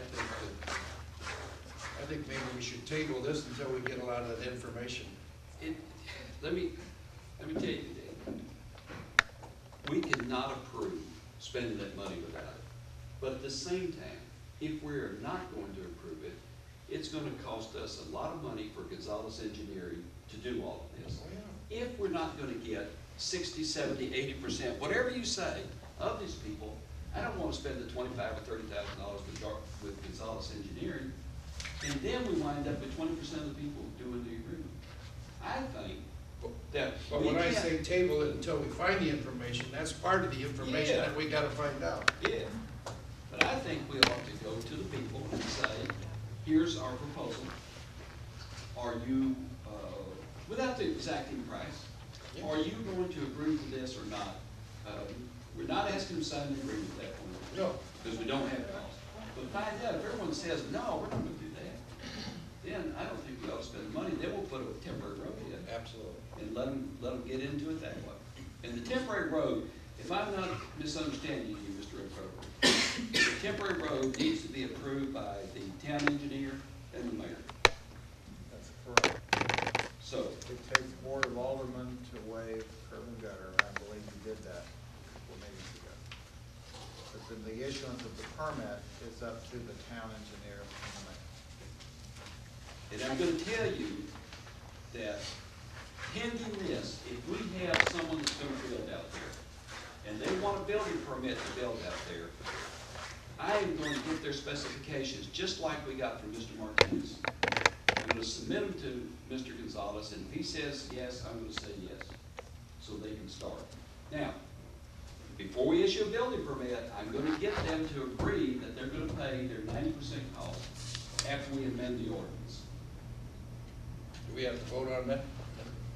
I think maybe we should table this until we get a lot of that information. Let me tell you, Dave, we cannot approve spending that money without it. But at the same time, if we're not going to approve it, it's gonna cost us a lot of money for Gonzalez Engineering to do all of this. If we're not gonna get 60, 70, 80%, whatever you say, of these people, I don't wanna spend the $25,000 or $30,000 with Gonzalez Engineering, and then we wind up with 20% of the people doing the agreement. I think that But we when I can't- say table it until we find the information, that's part of the information Yeah. that we gotta find out. Yeah, but I think we ought to go to the people and say, here's our proposal. Are you, without the exacting price, are you going to agree to this or not? We're not asking them to sign an agreement at that point. No. Because we don't have cost. But find out, if everyone says, no, we're not gonna do that, then I don't think we ought to spend the money, then we'll put a temporary road in. Absolutely. And let them get into it that way. And the temporary road, if I'm not misunderstanding you, Mr. O'Connor, the temporary road needs to be approved by the town engineer and the mayor. That's correct. So, It takes the Board of Aldermen to waive curb and gutter, and I believe you did that a couple of meetings ago. But then the issuance of the permit is up to the town engineer and the mayor. and I'm gonna tell you that pending this, if we have someone that's gonna build out there, and they want a building permit to build out there, I am going to get their specifications, just like we got from Mr. Martinez. I'm gonna submit them to Mr. Gonzalez, and if he says yes, I'm gonna say yes, so they can start. Now, before we issue a building permit, I'm gonna get them to agree that they're gonna pay their 90% cost after we amend the ordinance. Do we have to vote on that?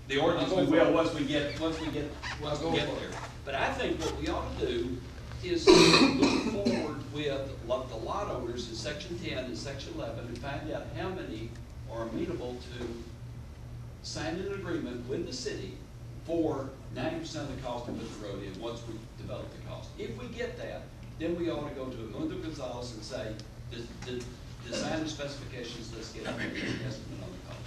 The ordinance we will once we get there. But I think what we ought to do is look forward with the lot owners in section 10 and section 11 and find out how many are amenable to signing an agreement with the city for 90% of the cost to put the road in once we develop the cost. If we get that, then we ought to go to Mundo Gonzalez and say, the design specifications, let's get an estimate on the cost.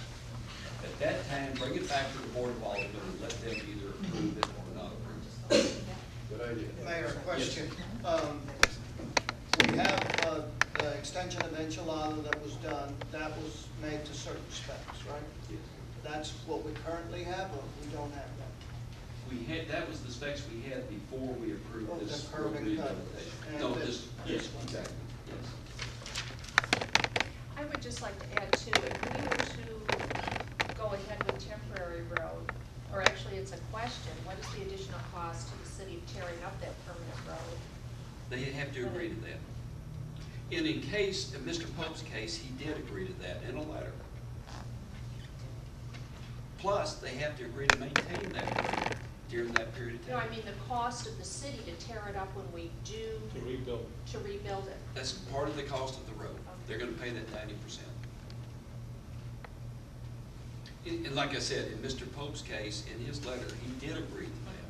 At that time, bring it back to the Board of Aldermen and let them either approve it or not approve it. Good idea. Mayor, question. We have the extension of enchilada that was done, that was made to certain specs, right? Yes. That's what we currently have, or we don't have that? That was the specs we had before we approved Oh, the this curb and cut. rehabilitation. And No, this yes, one. exactly, yes. I would just like to add too, if we were to go ahead with temporary road, or actually it's a question, what is the additional cost to the city of tearing up that permanent road? They have to agree to that. And in case, in Mr. Pope's case, he did agree to that in a letter. Plus, they have to agree to maintain that road during that period of No, time. I mean the cost of the city to tear it up when we do, To rebuild. to rebuild it. That's part of the cost of the road. They're gonna pay that 90%. And like I said, in Mr. Pope's case, in his letter, he did agree to that.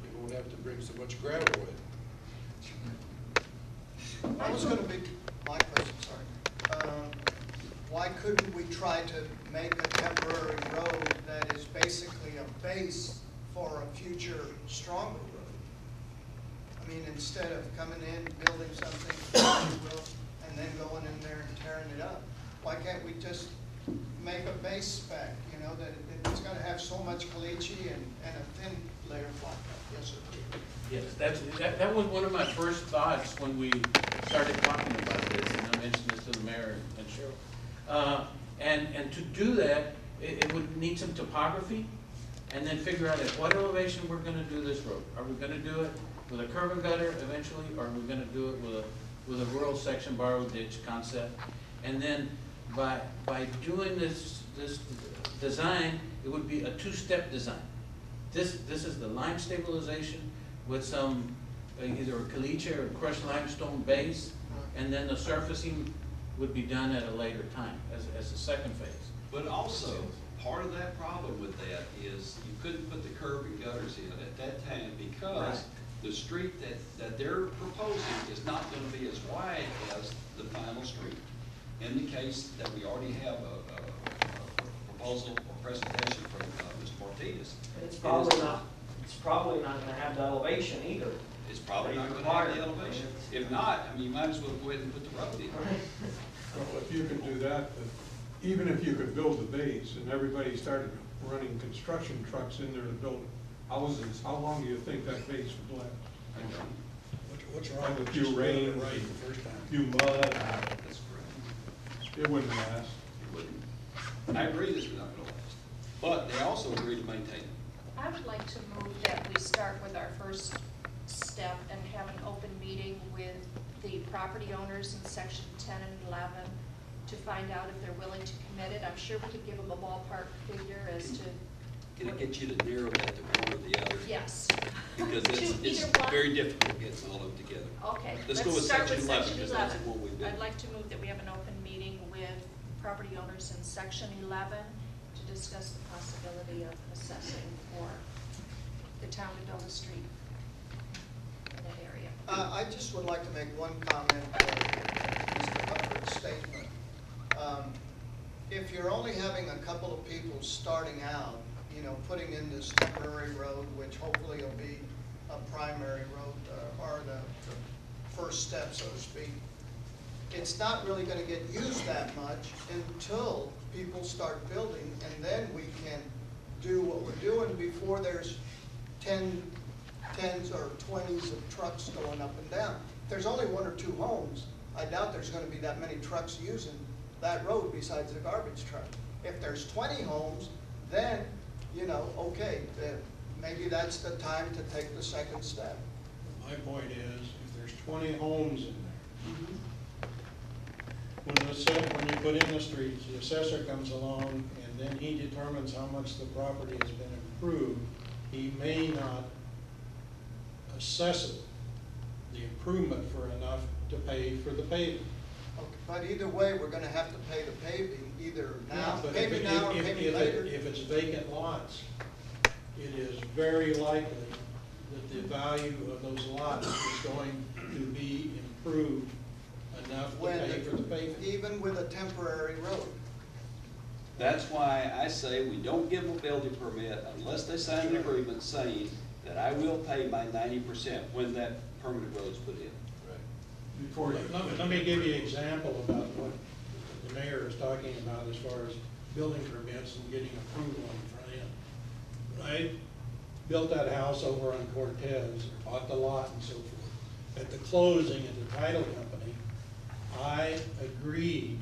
We won't have to bring so much gravel with. That was gonna be my question, sorry. Why couldn't we try to make a temporary road that is basically a base for a future stronger road? I mean, instead of coming in, building something, if you will, and then going in there and tearing it up, why can't we just make a base spec, you know, that it's gonna have so much caliche and a thin layer of blacktop? Yes, sir. Yes, that was one of my first thoughts when we started talking about this, and I mentioned this to the mayor and Cheryl. And to do that, it would need some topography, and then figure out at what elevation we're gonna do this road. Are we gonna do it with a curb and gutter eventually, or are we gonna do it with a rural section borrowed ditch concept? And then by doing this design, it would be a two-step design. This is the lime stabilization with some, either a caliche or crushed limestone base, and then the surfacing would be done at a later time as a second phase. But also, part of that problem with that is you couldn't put the curb and gutters in at that time because Right. the street that they're proposing is not gonna be as wide as the final street. In the case that we already have a proposal or presentation from Mr. Martinez. It's it probably is not, it's probably not gonna have the elevation either. It's probably They not gonna require have the it. elevation. If not, I mean, you might as well go ahead and put the road in. Well, if you could do that, but even if you could build the base and everybody started running construction trucks in there to build houses, how long do you think that base would last? What's wrong with A few just doing it rains, right the first time? few mud, That's correct. it wouldn't last. It wouldn't. I agree this is not gonna last, but they also agree to maintain it. I would like to move that we start with our first step and have an open meeting with the property owners in section 10 and 11 to find out if they're willing to commit it. I'm sure we could give them a ballpark figure as to. Can I get you to narrow that to one or the other? Yes. Because To it's either one? very difficult getting all of them together. Okay, Let's let's go with start section with 11, section because that's 11. the one we've been. I'd like to move that we have an open meeting with property owners in section 11 to discuss the possibility of assessing for the town to build a street in that area. I just would like to make one comment to Mr. Hubbard's statement. If you're only having a couple of people starting out, you know, putting in this temporary road, which hopefully will be a primary road, or the first step, so to speak, it's not really gonna get used that much until people start building, and then we can do what we're doing before there's tens or 20s of trucks going up and down. If there's only 1 or 2 homes, I doubt there's gonna be that many trucks using that road besides the garbage truck. If there's 20 homes, then, you know, okay, maybe that's the time to take the second step. My point is, if there's 20 homes in there, when you put in the streets, the assessor comes along and then he determines how much the property has been improved, he may not assess it, the improvement for enough to pay for the paving. Okay, but either way, we're gonna have to pay the paving, either now, But maybe now or maybe later. if it's vacant lots, it is very likely that the value of those lots is going to be improved enough to pay for the paving. Even with a temporary road. That's why I say we don't give them a building permit unless they sign an agreement saying that I will pay my 90% when that permanent road's put in. Before you. Let me give you an example about what the mayor is talking about as far as building permits and getting approval on the front end. When I built that house over on Cortez, bought the lot and so forth, at the closing at the title company, I agreed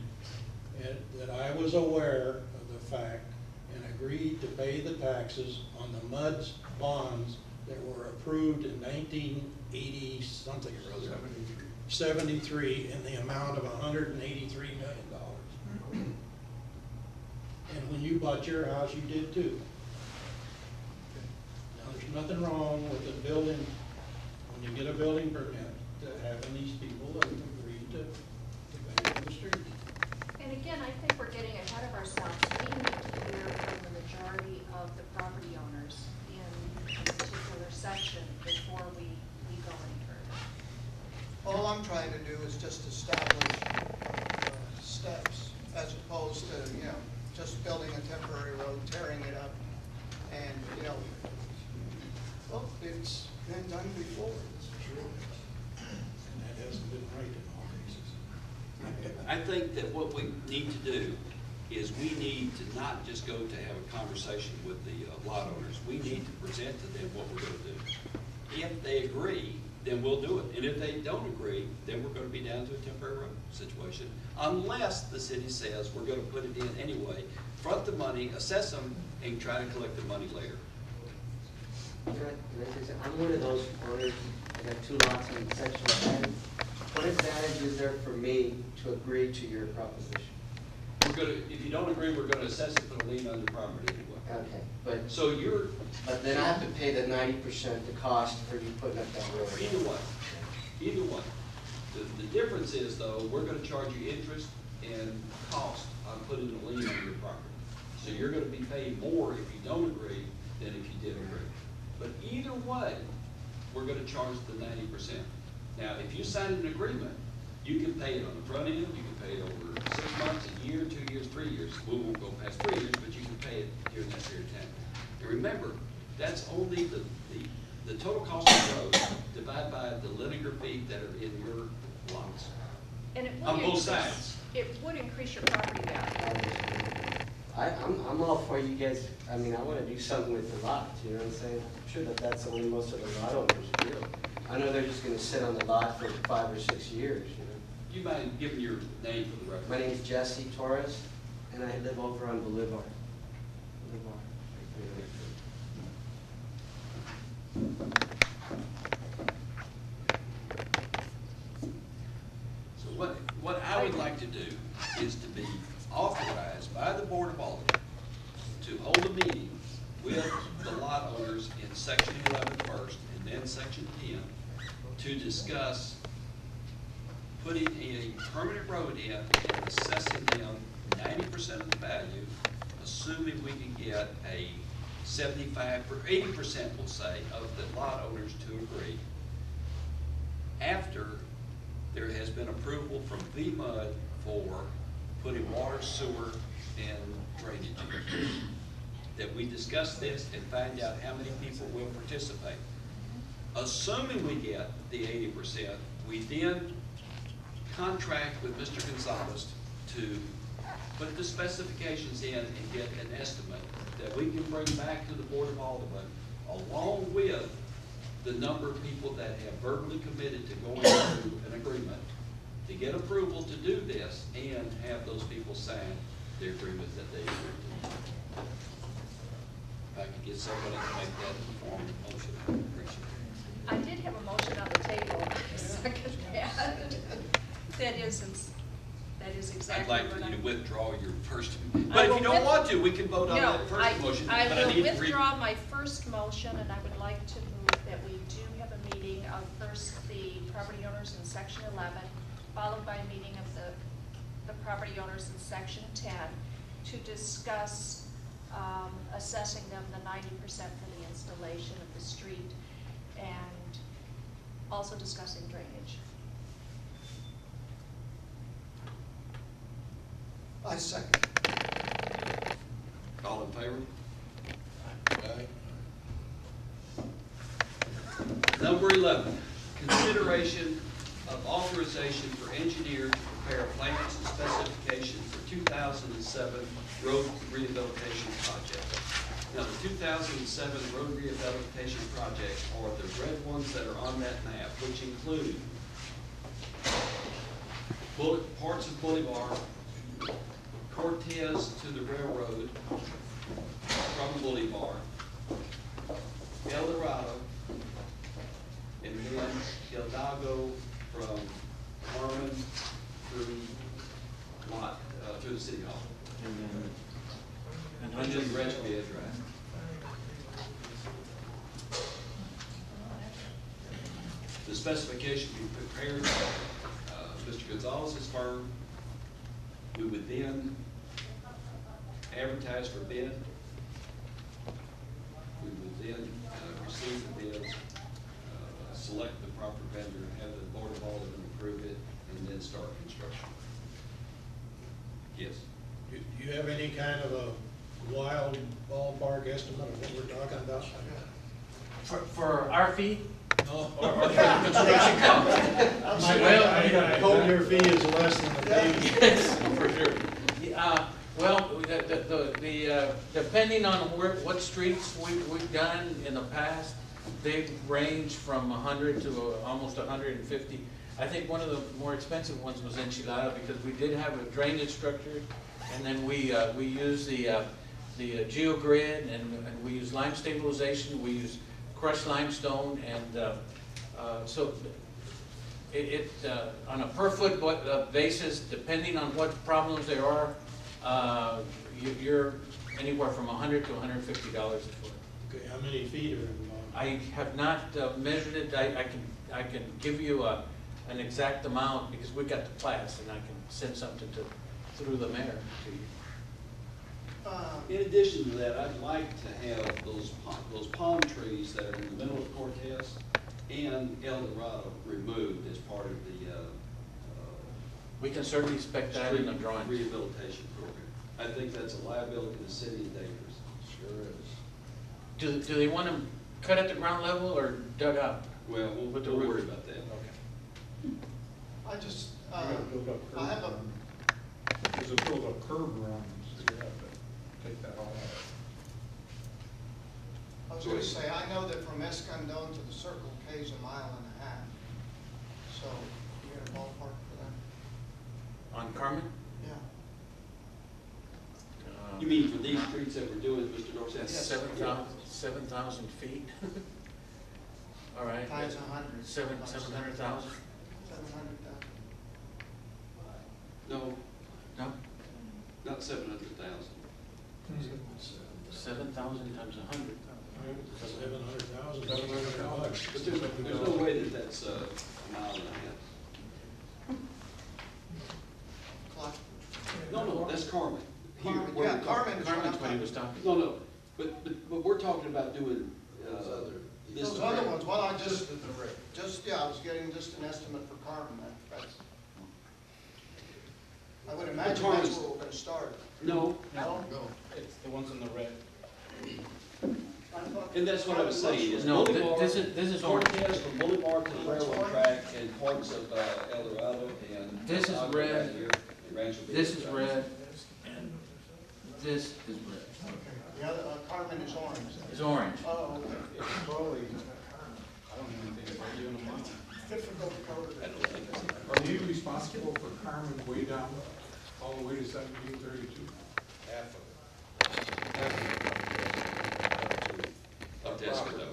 that I was aware of the fact and agreed to pay the taxes on the MUD's bonds that were approved in 1980 something or other. 73 in the amount of $183 million. And when you bought your house, you did too. Now, there's nothing wrong with the building, when you get a building permit, to having these people that agree to pay for the street. And again, I think we're getting ahead of ourselves. We need to hear from the majority of the property owners in a particular section before we go any further. All I'm trying to do is just establish steps, as opposed to, you know, just building a temporary road, tearing it up, and, you know, well, it's been done before. And that hasn't been right in all cases. I think that what we need to do is we need to not just go to have a conversation with the lot owners. We need to present to them what we're gonna do. If they agree, then we'll do it. And if they don't agree, then we're gonna be down to a temporary road situation, unless the city says we're gonna put it in anyway, front the money, assess them, and try to collect the money later. Can I say something? I'm one of those owners, I got 2 lots in section 10. What advantage is there for me to agree to your proposition? We're gonna, if you don't agree, we're gonna assess it, put a lien on the property anyway. Okay, but So you're, but then I have to pay the 90% the cost for you putting up that road. either one, either one. The difference is though, we're gonna charge you interest and cost on putting a lien on your property. So you're gonna be paying more if you don't agree than if you did agree. But either way, we're gonna charge the 90%. Now, if you sign an agreement, you can pay it on the front end, you can pay it over 6 months, a year, 2 years, 3 years. We won't go past 3 years, but you can pay it during that period of time. And remember, that's only the total cost of the road divided by the linear feet that are in your lots. And it would On both increase- sides. It would increase your property value. I'm all for you guys, I mean, I want to do something with the lots, you know what I'm saying? I'm sure that's the way most of the lot owners feel. I know they're just gonna sit on the lot for 5 or 6 years, you know. You mind giving your name for the record? My name's Jesse Torres, and I live over on Bolivar. Bolivar. So what I would like to do is to be authorized by the Board of Aldermen to hold a meeting with the lot owners in section 11 first and then section 10 to discuss putting a permanent road in and assessing them 90% of the value, assuming we can get a 75 or 80%, we'll say, of the lot owners to agree. After there has been approval from VMUD for putting water, sewer, and drainage in. That we discuss this and find out how many people will participate. Assuming we get the 80%, we then contract with Mr. Gonzalez to put the specifications in and get an estimate that we can bring back to the Board of Aldermen, along with the number of people that have verbally committed to going into an agreement, to get approval to do this and have those people sign the agreement that they agreed to. If I could get somebody to make that form of motion, I would appreciate it. I did have a motion on the table. Second that. That is I'd exactly like what for I. you to withdraw your first, I but if will you don't with- want to, we can vote on No, that first motion. I but will need to read- withdraw my first motion, and I would like to move that we do have a meeting of first the property owners in section 11, followed by a meeting of the property owners in section 10 to discuss assessing them the 90% for the installation of the street and also discussing drainage. I second. All in favor? Aye. Number 11, consideration of authorization for engineer to prepare plans and specifications for 2007 road rehabilitation project. Now, the 2007 road rehabilitation project are the red ones that are on that map, which include parts of Bolivar, Cortez to the railroad from Bolivar, El Dorado, and then Hidalgo from Harmon through through the city hall. And then Rancho Viejo Drive. The specification we prepared by Mr. Gonzalez's firm. We would then advertise for bid. We would then receive the bids, select the proper vendor, have the Board of Aldermen approve it, and then start construction. Yes. Do you have any kind of a wild ballpark estimate of what we're talking about? For our fee? No. Or for the construction company? I hope your fee is less than the paving. Yes, for sure. Well, depending on what streets we've done in the past, they range from 100 to almost 150. I think one of the more expensive ones was Enchilada because we did have a drainage structure, and then we use the geogrid, and we use lime stabilization, we use crushed limestone, and so it on a per foot basis, depending on what problems there are, you're anywhere from $100 to $150 a foot. Okay, how many feet are involved? I have not measured it. I can give you an exact amount because we got the class, and I can send something through the mayor to you. In addition to that, I'd like to have those palm trees that are in the middle of Cortez and El Dorado removed as part of the we can certainly spec that in the drawing. Rehabilitation program. I think that's a liability to the city and dangerous. Sure is. Do they want them cut at the ground level or dug up? Well, we'll worry about that. Okay. I just, You gotta build up I have a, There's a build up curb around them, so you have to take that all out. I was gonna say, I know that from Escondon to the Circle K is 1.5 miles, mean for these streets that we're doing, Mr. Dorsey? That's 7,000 feet. All right. Times 100. 700,000? 700,000. No, No, not 700,000. 7,000 times 100. 700,000. But there's no way that that's a mile and a half. Clock. No, that's Carmen. Here, Carmen, where yeah, we're talking- Carmen is Carmen's what he was talking. No, but we're talking about doing, this. Those other ones, well, I just, Just at the rate. I was getting just an estimate for Carmen, that's, I would imagine that's Carmen's- where we're gonna start. No, No? It's the ones in the red. and that's what I was saying, is No, Boulevard, this is orange. Cortez from Boulevard to the railroad track and parts of El Dorado and. This is Chicago red. right here, and Rancho Viejo. This is red, and this is red. The other, Carmen is orange. It's orange. Oh, okay. It's probably, I don't even think it's even a month. Difficult color. I don't think it's. Are you responsible for Carmen way down, all the way to 1732? Half of Up to Escondido.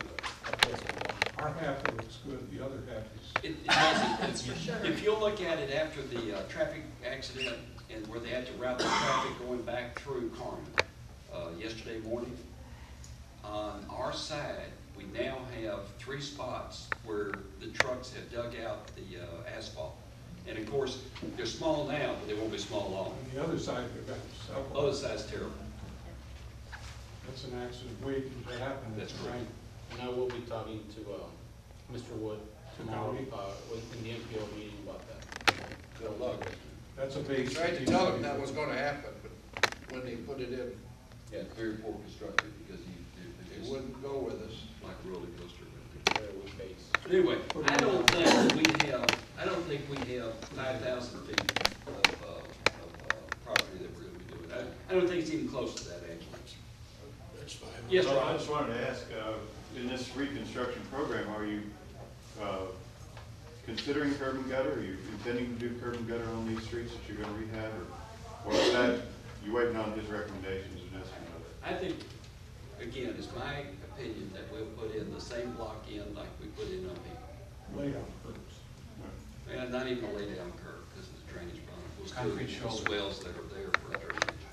Our half of it's good, the other half is. It doesn't, if you'll look at it after the traffic accident and where they had to route the traffic going back through Carmen, yesterday morning, on our side, we now have 3 spots where the trucks have dug out the asphalt. And of course, they're small now, but they won't be small long. On the other side, we've got cell phone. Other side's terrible. That's an accident waiting to happen. That's right. And I will be talking to, Mr. Wood tomorrow, County? in the MPO meeting about that. Good luck. That's a big. Tried to tell him that was gonna happen, but when they put it in, Yeah, it's very poor constructed because they it's wouldn't go with us. like a roller coaster. Where we base. Anyway, I don't think we have 5,000 feet of property that we're gonna be doing. I don't think it's even close to that, actually. That's fine. Yes, So I Rob? just wanted to ask, in this reconstruction program, are you considering curb and gutter? Are you intending to do curb and gutter on these streets that you're gonna rehab, or is that, you waiting on his recommendations and estimate of it? I think, again, it's my opinion that we'll put in the same block in like we put in on people. Lay down curbs. And not even a lay down curb because of the drainage problem. We'll still Concrete use the shoulder. swells that are there for drainage.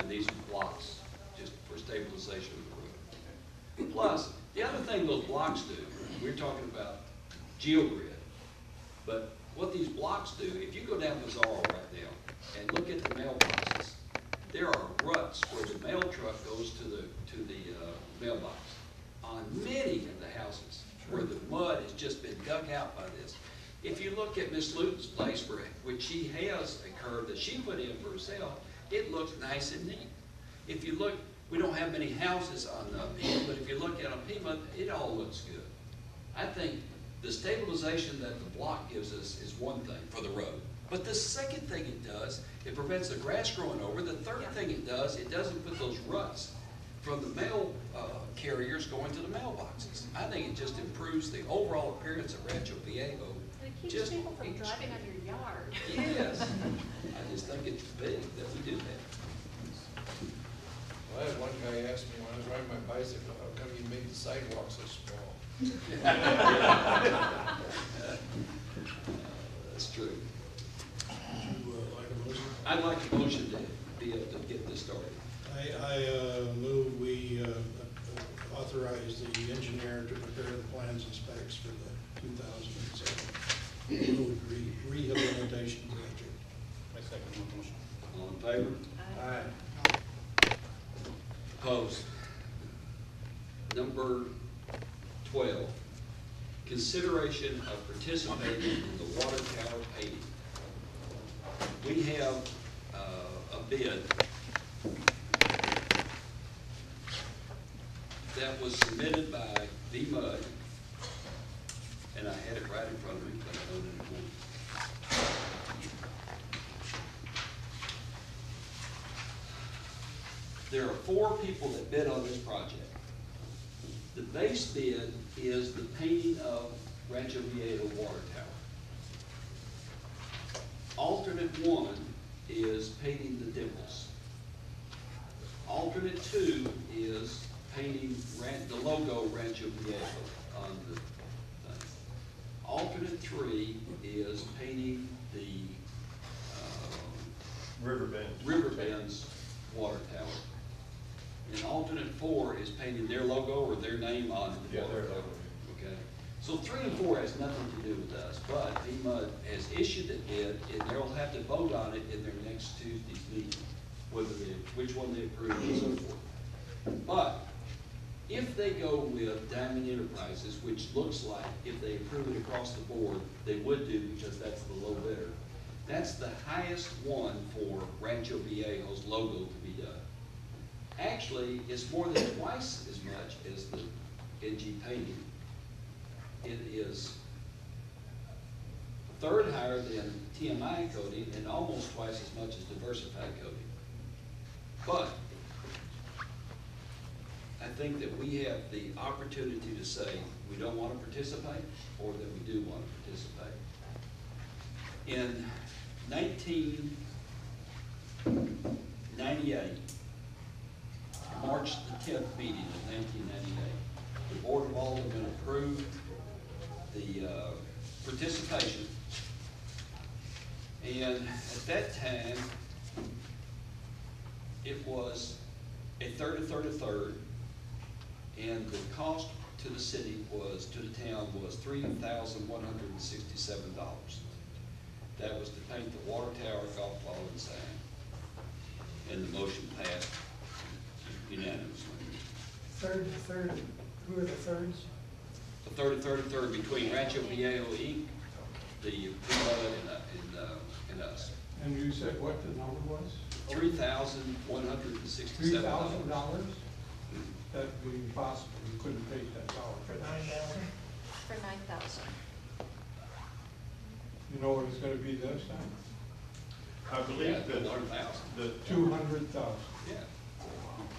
And these are blocks just for stabilization of the road. Plus, the other thing those blocks do, we're talking about geogrid, but what these blocks do, if you go down Mazzaro right now and look at the mailboxes, there are ruts where the mail truck goes to the mailbox on many of the houses where the mud has just been dug out by this. If you look at Miss Luton's place, which she has a curb that she put in for herself, it looks nice and neat. If you look, we don't have many houses on Pima, but if you look at Pima, it all looks good. I think the stabilization that the block gives us is one thing for the road. But the second thing it does, it prevents the grass growing over. The third thing it doesn't put those ruts from the mail carriers going to the mailboxes. I think it just improves the overall appearance of Rancho Viejo. It keeps Just people from driving on your yard. Yes. I just think it's big that we do that. Well, I had one guy ask me when I was riding my bicycle, how come you made the sidewalk so small? That's true. Would you like a motion? I'd like a motion to be able to get this started. I move we authorize the engineer to prepare the plans and specs for the 2007 road rehabilitation project. I second the motion. All in favor? Aye. Opposed? Number 12, consideration of participating in the water tower paving. We have a bid that was submitted by V-Mud, and I had it right in front of me, but I don't anymore. There are 4 people that bid on this project. The base bid is the painting of Rancho Viejo water tower. Alternate 1 is painting the dimples. Alternate 2 is painting the logo Rancho Viejo on the thing. Alternate 3 is painting the Riverbend's water tower. And alternate 4 is painting their logo or their name on the water tower. Okay? So 3 and 4 has nothing to do with us, but VMUD has issued a bid, and they'll have to vote on it in their next Tuesday's meeting, which one they approve and so forth. But if they go with Diamond Enterprises, which looks like if they approve it across the board, they would do because that's the low bidder, that's the highest one for Rancho Viejo's logo to be done. Actually, it's more than twice as much as the NG painting. It is a third higher than TMI coating and almost twice as much as diversified coating. But I think that we have the opportunity to say we don't want to participate or that we do want to participate. In 1998, March the 10th meeting of 1998, the Board of Aldermen approved the participation. And at that time, it was a third, and the cost to the city was, to the town, was $3,167. That was to paint the water tower, golf ball, and sign. And the motion passed unanimously. Third, who are the thirds? The third between Rancho Viejo Inc., the VMUD, and us. And you said what the number was? $3,167. $3,000? That'd be impossible, you couldn't pay that tower. For 9,000? For 9,000. You know what it's gonna be this time? I believe that 200,000. Yeah.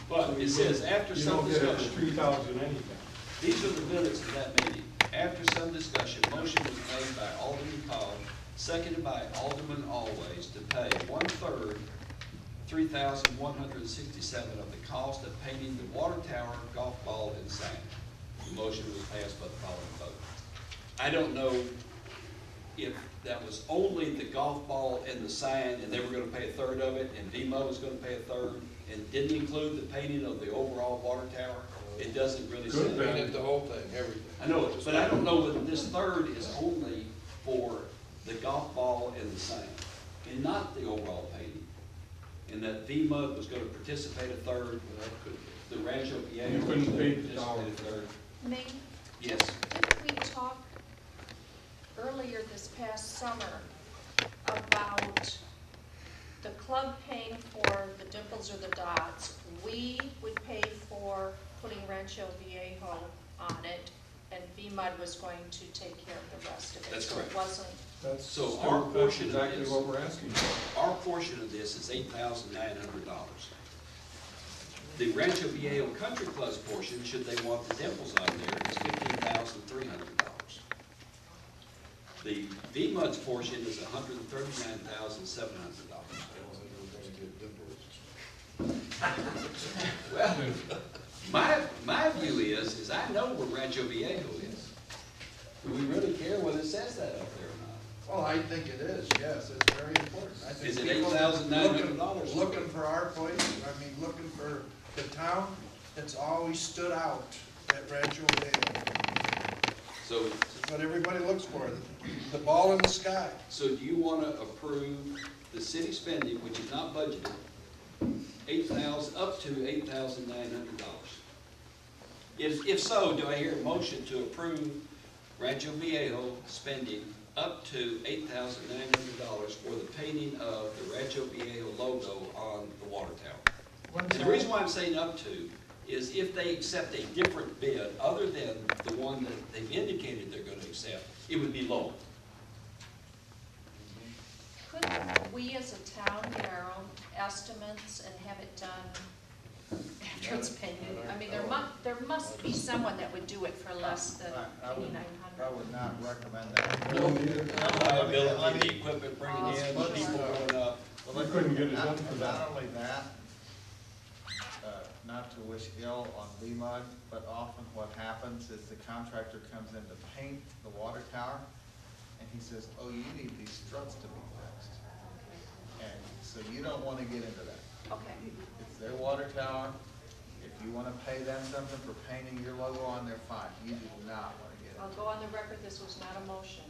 But it says after some discussion. You don't get it for 3,000 anything. These are the minutes of that meeting. After some discussion, motion was made by Alderman Cobb, seconded by Alderman Always, to pay 1/3, $3,167 of the cost of painting the water tower, golf ball, and sign. The motion was passed by the following vote. I don't know if that was only the golf ball and the sign, and they were gonna pay 1/3 of it, and VMO was gonna pay 1/3, and didn't include the painting of the overall water tower. It doesn't really say. Painted the whole thing, everything. I know it, but I don't know whether this 1/3 is only for the golf ball and the sign, and not the overall painting. And that VMUD was gonna participate 1/3, the Rancho Viejo You was couldn't gonna paint the tower. participate 1/3. Nate, Yes. didn't we talk earlier this past summer about the club paying for the dimples or the dots? We would pay for putting Rancho Viejo on it, and VMUD was going to take care of the rest of it. That's So correct. it wasn't, So our portion of Exactly this, what we're asking for. our portion of this is $8,900. The Rancho Viejo Country Club's portion, should they want the dimples on there, is $15,300. The VMUD's portion is $139,700. Well, my view is I know where Rancho Viejo is. Do we really care whether it says that up there or not? Well, I think it is, yes, it's very important. I think Is it people $8,900? Looking for our place, I mean, looking for the town that's always stood out at Rancho Viejo. So, It's what everybody looks for, the ball in the sky. so do you want to approve the city spending, which is not budgeted, up to $8,900? If so, do I hear a motion to approve Rancho Viejo spending up to $8,900 for the painting of the Rancho Viejo logo on the water tower? And the reason why I'm saying up to is if they accept a different bid other than the one that they've indicated they're going to accept, it would be lower. could we as a town get our own estimates and have it done after it's painted? I mean, there must be someone that would do it for less than I would $8,900. not recommend that. Liability, the equipment bringing in, people going up. You couldn't get it done for that. Not only that, not to wish ill on VMUD, but often what happens is the contractor comes in to paint the water tower, and he says, oh, you need these struts to be fixed. And so you don't want to get into that. Okay. It's their water tower. If you want to pay them something for painting your logo on there, fine. You do not want to get I'll into go on the record, this was not a motion.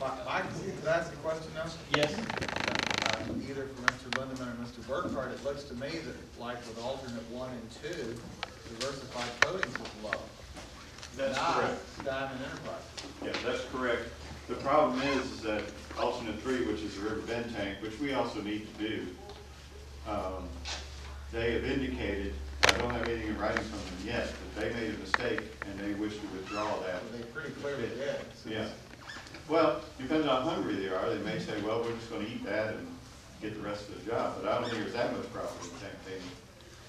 Mike, can I ask a question now? Yes. Either for Mr. Lindeman or Mr. Burkhardt, it looks to me that like with alternate 1 and 2, diversified coatings is low. That's not correct. Diamond Enterprise. Yeah, that's correct. The problem is that alternate 3, which is the river bend tank, which we also need to do, they have indicated, I don't have anything in writing from them yet, that they made a mistake and they wish to withdraw that. They pretty clearly did. So Yeah. Well, depends on how hungry they are. They may say, well, we're just going to eat that and get the rest of the job. But I don't think there's that much problem with tank painting.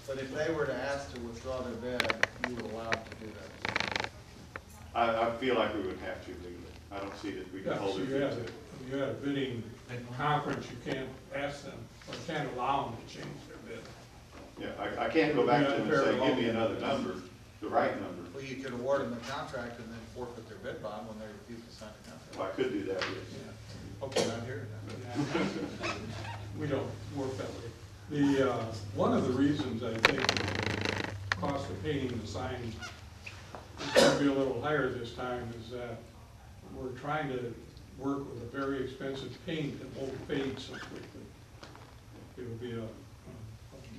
But if they were to ask to withdraw their bid, you would allow them to do that? I feel like we would have to legally. I don't see that we can Yeah, hold so it. you had a bidding conference, you can't ask them, or can't allow them to change their bid. Yeah, I can't go back to them and say, give me another number, the right number. Well, you could award them the contract and then forfeit their bid bond when they refuse to sign the contract. Well, I could do that, yes. Okay, not here. We don't work that way. The, one of the reasons I think the cost of painting the signs is going to be a little higher this time is that we're trying to work with a very expensive paint that won't fade so quickly. It'll be a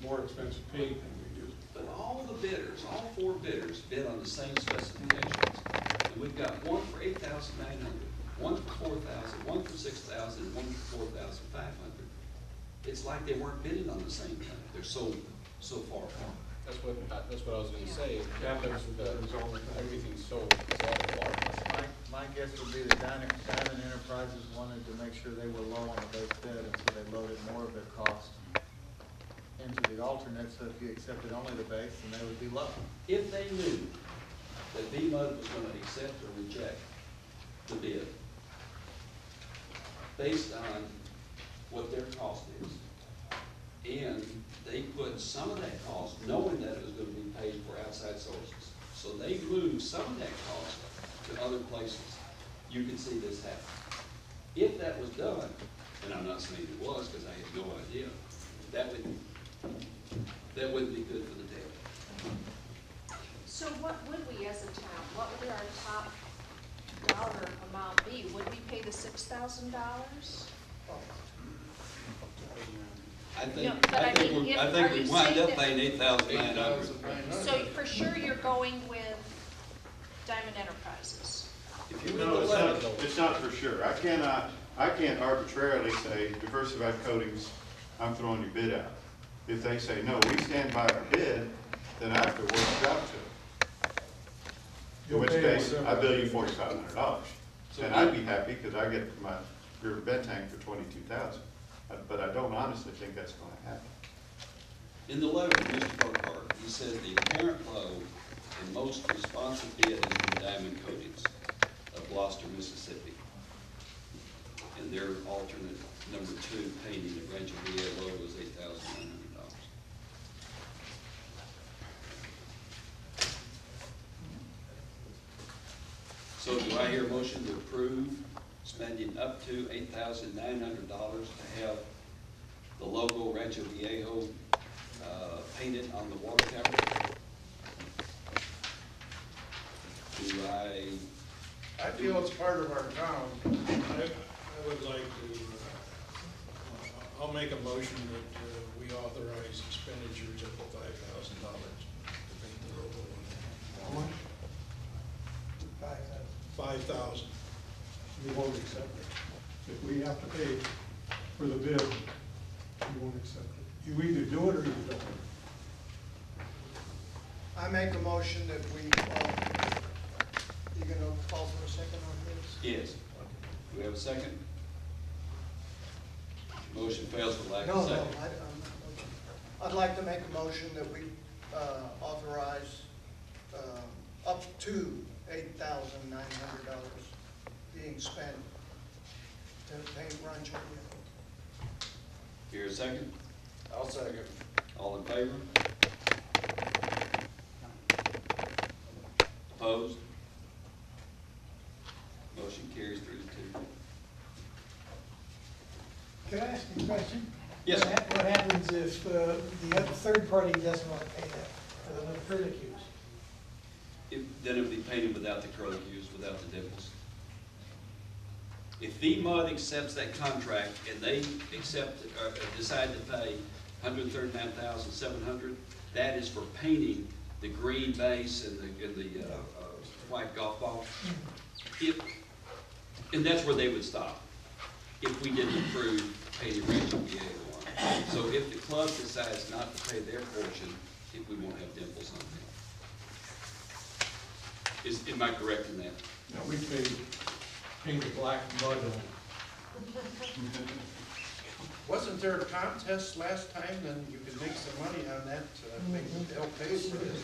more expensive paint than we do. But all the bidders, all 4 bidders bid on the same specifications. And we've got one for 8,900, one for 4,000, one for 6,000, one for 4,500. It's like they weren't bidding on the same thing. They're so far apart. That's what I was gonna say. Happens with that is all the time. Everything's so, it's all water. My guess would be that Diamond Enterprises wanted to make sure they were low on the base bid, and so they loaded more of their cost into the alternate, so if you accepted only the base, then they would be low. If they knew that VMUD was going to accept or reject the bid based on what their cost is, and they put some of that cost, knowing that it was going to be paid for outside sources, so they moved some of that cost to other places, you could see this happen. If that was done, and I'm not saying it was because I had no idea, that wouldn't be good for the town. So what would we as a town, what would our top dollar amount be? Would we pay the $6,000? I No, think, but I mean, if- I are think you we wind saying up that- paying 8,900. So for sure you're going with Diamond Enterprises? If you read No, the it's letter, not, it's not for sure. I can't arbitrarily say diversified coatings, I'm throwing your bid out. If they say, no, we stand by our bid, then I have to award the job to them. In which case, I bill you $4,500. So And I'd be happy because I get my river bed tank for $22,000. But I don't honestly think that's going to happen. in the letter to Mr. Burkhardt, he says the apparent low and most responsive bid is from Diamond Coatings of Gloucester, Mississippi. And their alternate number 2 painting of Rancho Viejo logo is $8,900. So do I hear a motion to approve spending up to $8,900 to have the logo Rancho Viejo painted on the water tower? Do I feel it's part of our town. I would like to, I'll make a motion that we authorize expenditures up to $5,000 to paint the logo on How much? 5,000. 5,000. You won't accept it. If we have to pay for the bid, you won't accept it. You either do it or you don't. I make a motion that we, you gonna call for a second on this? Yes. Do we have a second? Motion fails for lack No, of no, second. I'd like to make a motion that we authorize up to $8,900 being spent to paint Rancho Viejo. Here a second? I'll second. All in favor? Opposed? Motion carries 3-2. Can I ask you a question? Yes, sir. What happens if the other third party doesn't want to pay that for the acrylic use? Then it would be painted without the acrylic use, without the dimples. If VMUD accepts that contract and they accept, or decide to pay $139,700, that is for painting the green base and the white golf ball. And that's where they would stop, if we didn't approve painting Rancho Viejo on. So if the club decides not to pay their portion, if we won't have dimples on them. Am I correct in that? Now, we paint the black mud on. Wasn't there a contest last time, then you could make some money on that, they'll pay for this.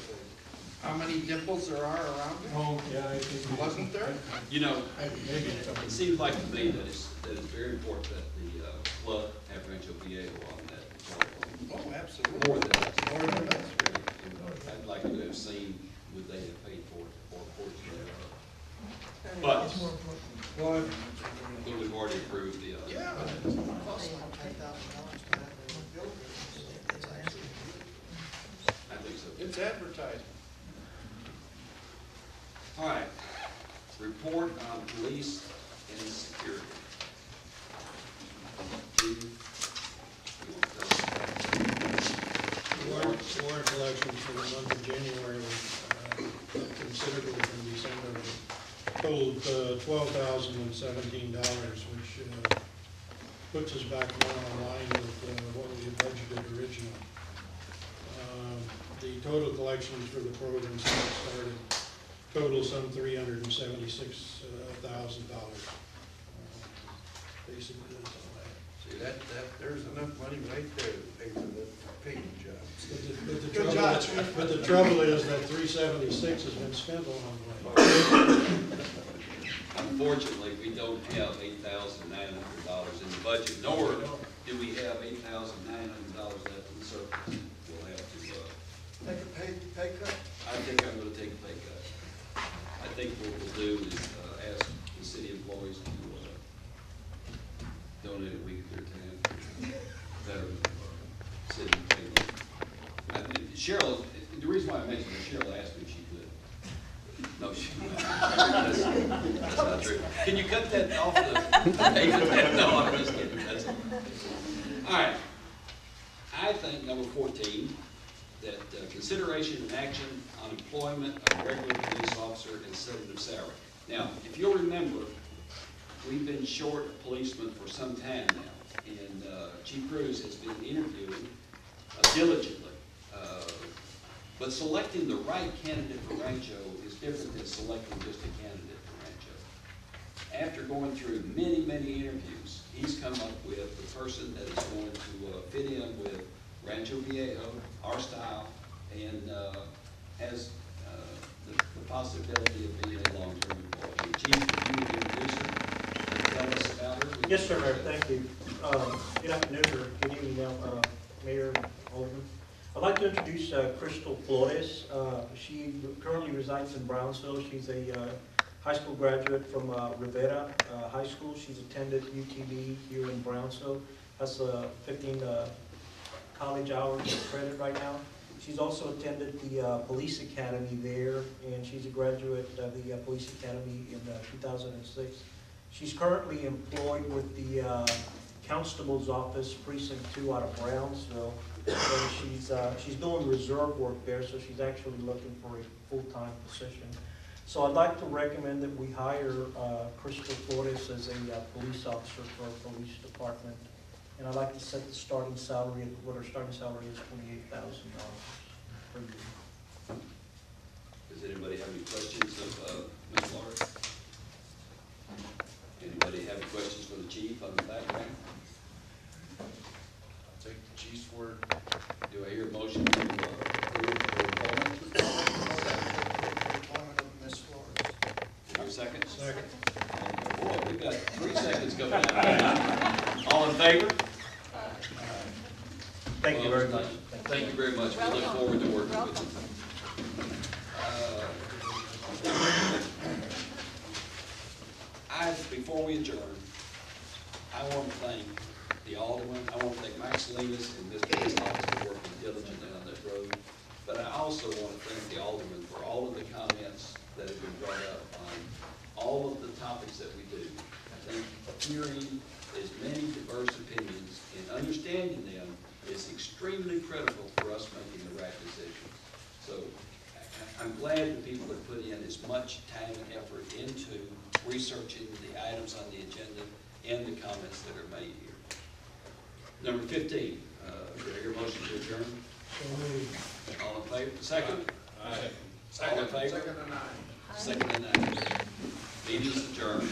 How many dimples there are around it? Oh, yeah, I think. Wasn't there? You know, Maybe. it seems like to me that it's very important that the club have Rancho Viejo on that. Oh, absolutely. More than that. More than that. I'd like to have seen what they have paid for it, or a portion thereof. But, It's more important. Well, but we've already approved the, yeah. Costs like $10,000 to have a building. It's actually I think so. It's advertised. All right, report on police and security. Chief, you want to tell us? Warrant collections for the month of January were considerably from December. Totaled $12,017, which puts us back more in line with what we had budgeted originally. The total collections for the program since it started total some $376,000. Basically, that's all I have. See, there's enough money right there to pay for the painting jobs. Good job, but the trouble is that 376 has been spent along the way. Unfortunately, we don't have $8,900 in the budget, nor do we have $8,900 left in surplus. We'll have to, Take a pay cut? I think I'm gonna take a pay cut. I think what we'll do is, ask the city employees to, donate a week of their time, better city payroll. Cheryl, the reason why I mentioned it, Cheryl asked me if she could. No, she, that's not true. Can you cut that off the, no, I'm just kidding, that's all right. I think number 14, that consideration and action on employment of a regular police officer and setting of salary. Now, if you'll remember, we've been short a policeman for some time now, and Chief Cruz has been interviewing diligently. But selecting the right candidate for Rancho is different than selecting just a candidate for Rancho. After going through many, many interviews, he's come up with the person that is going to fit in with Rancho Viejo, our style, and has the possibility of being a long-term employee. Chief, if you would introduce her and tell us about her. Yes, sir, Mayor, thank you. Good afternoon, or good evening now, Mayor, Alderman. I'd like to introduce Crystal Flores. She currently resides in Brownsville. She's a high school graduate from Rivera High School. She's attended UTV here in Brownsville. Has 15 college hours of credit right now. She's also attended the police academy there, and she's a graduate of the police academy in 2006. She's currently employed with the constable's office, precinct 2 out of Brownsville. So she's doing reserve work there, so she's actually looking for a full-time position. So I'd like to recommend that we hire Crystal Flores as a police officer for our police department. And I'd like to set the starting salary at what our starting salary is, $28,000 per year. Does anybody have any questions of Ms. Flores? Anybody have any questions for the chief on the background? I'll take the chief's word. Do I hear a motion to approve the appointment? Employment of Ms. Flores. Is there a second? Second. Boy, we've got 3 seconds coming out. All in favor? Thank you very much. Thank you very much. We look forward to working with you. Before we adjourn, I want to thank the Alderman, I want to thank Mike Salinas and Mr. Gonzalez for working diligently on that road. But I also want to thank the Alderman for all of the comments that have been brought up on all of the topics that we do. I think hearing as many diverse opinions and understanding them is extremely critical for us making the right decision. So I'm glad that people have put in as much time and effort into researching the items on the agenda and the comments that are made here. Number 15, do I hear a motion to adjourn? All in favor? Second? All in favor? Second and nine. Second and nine. Meeting is adjourned.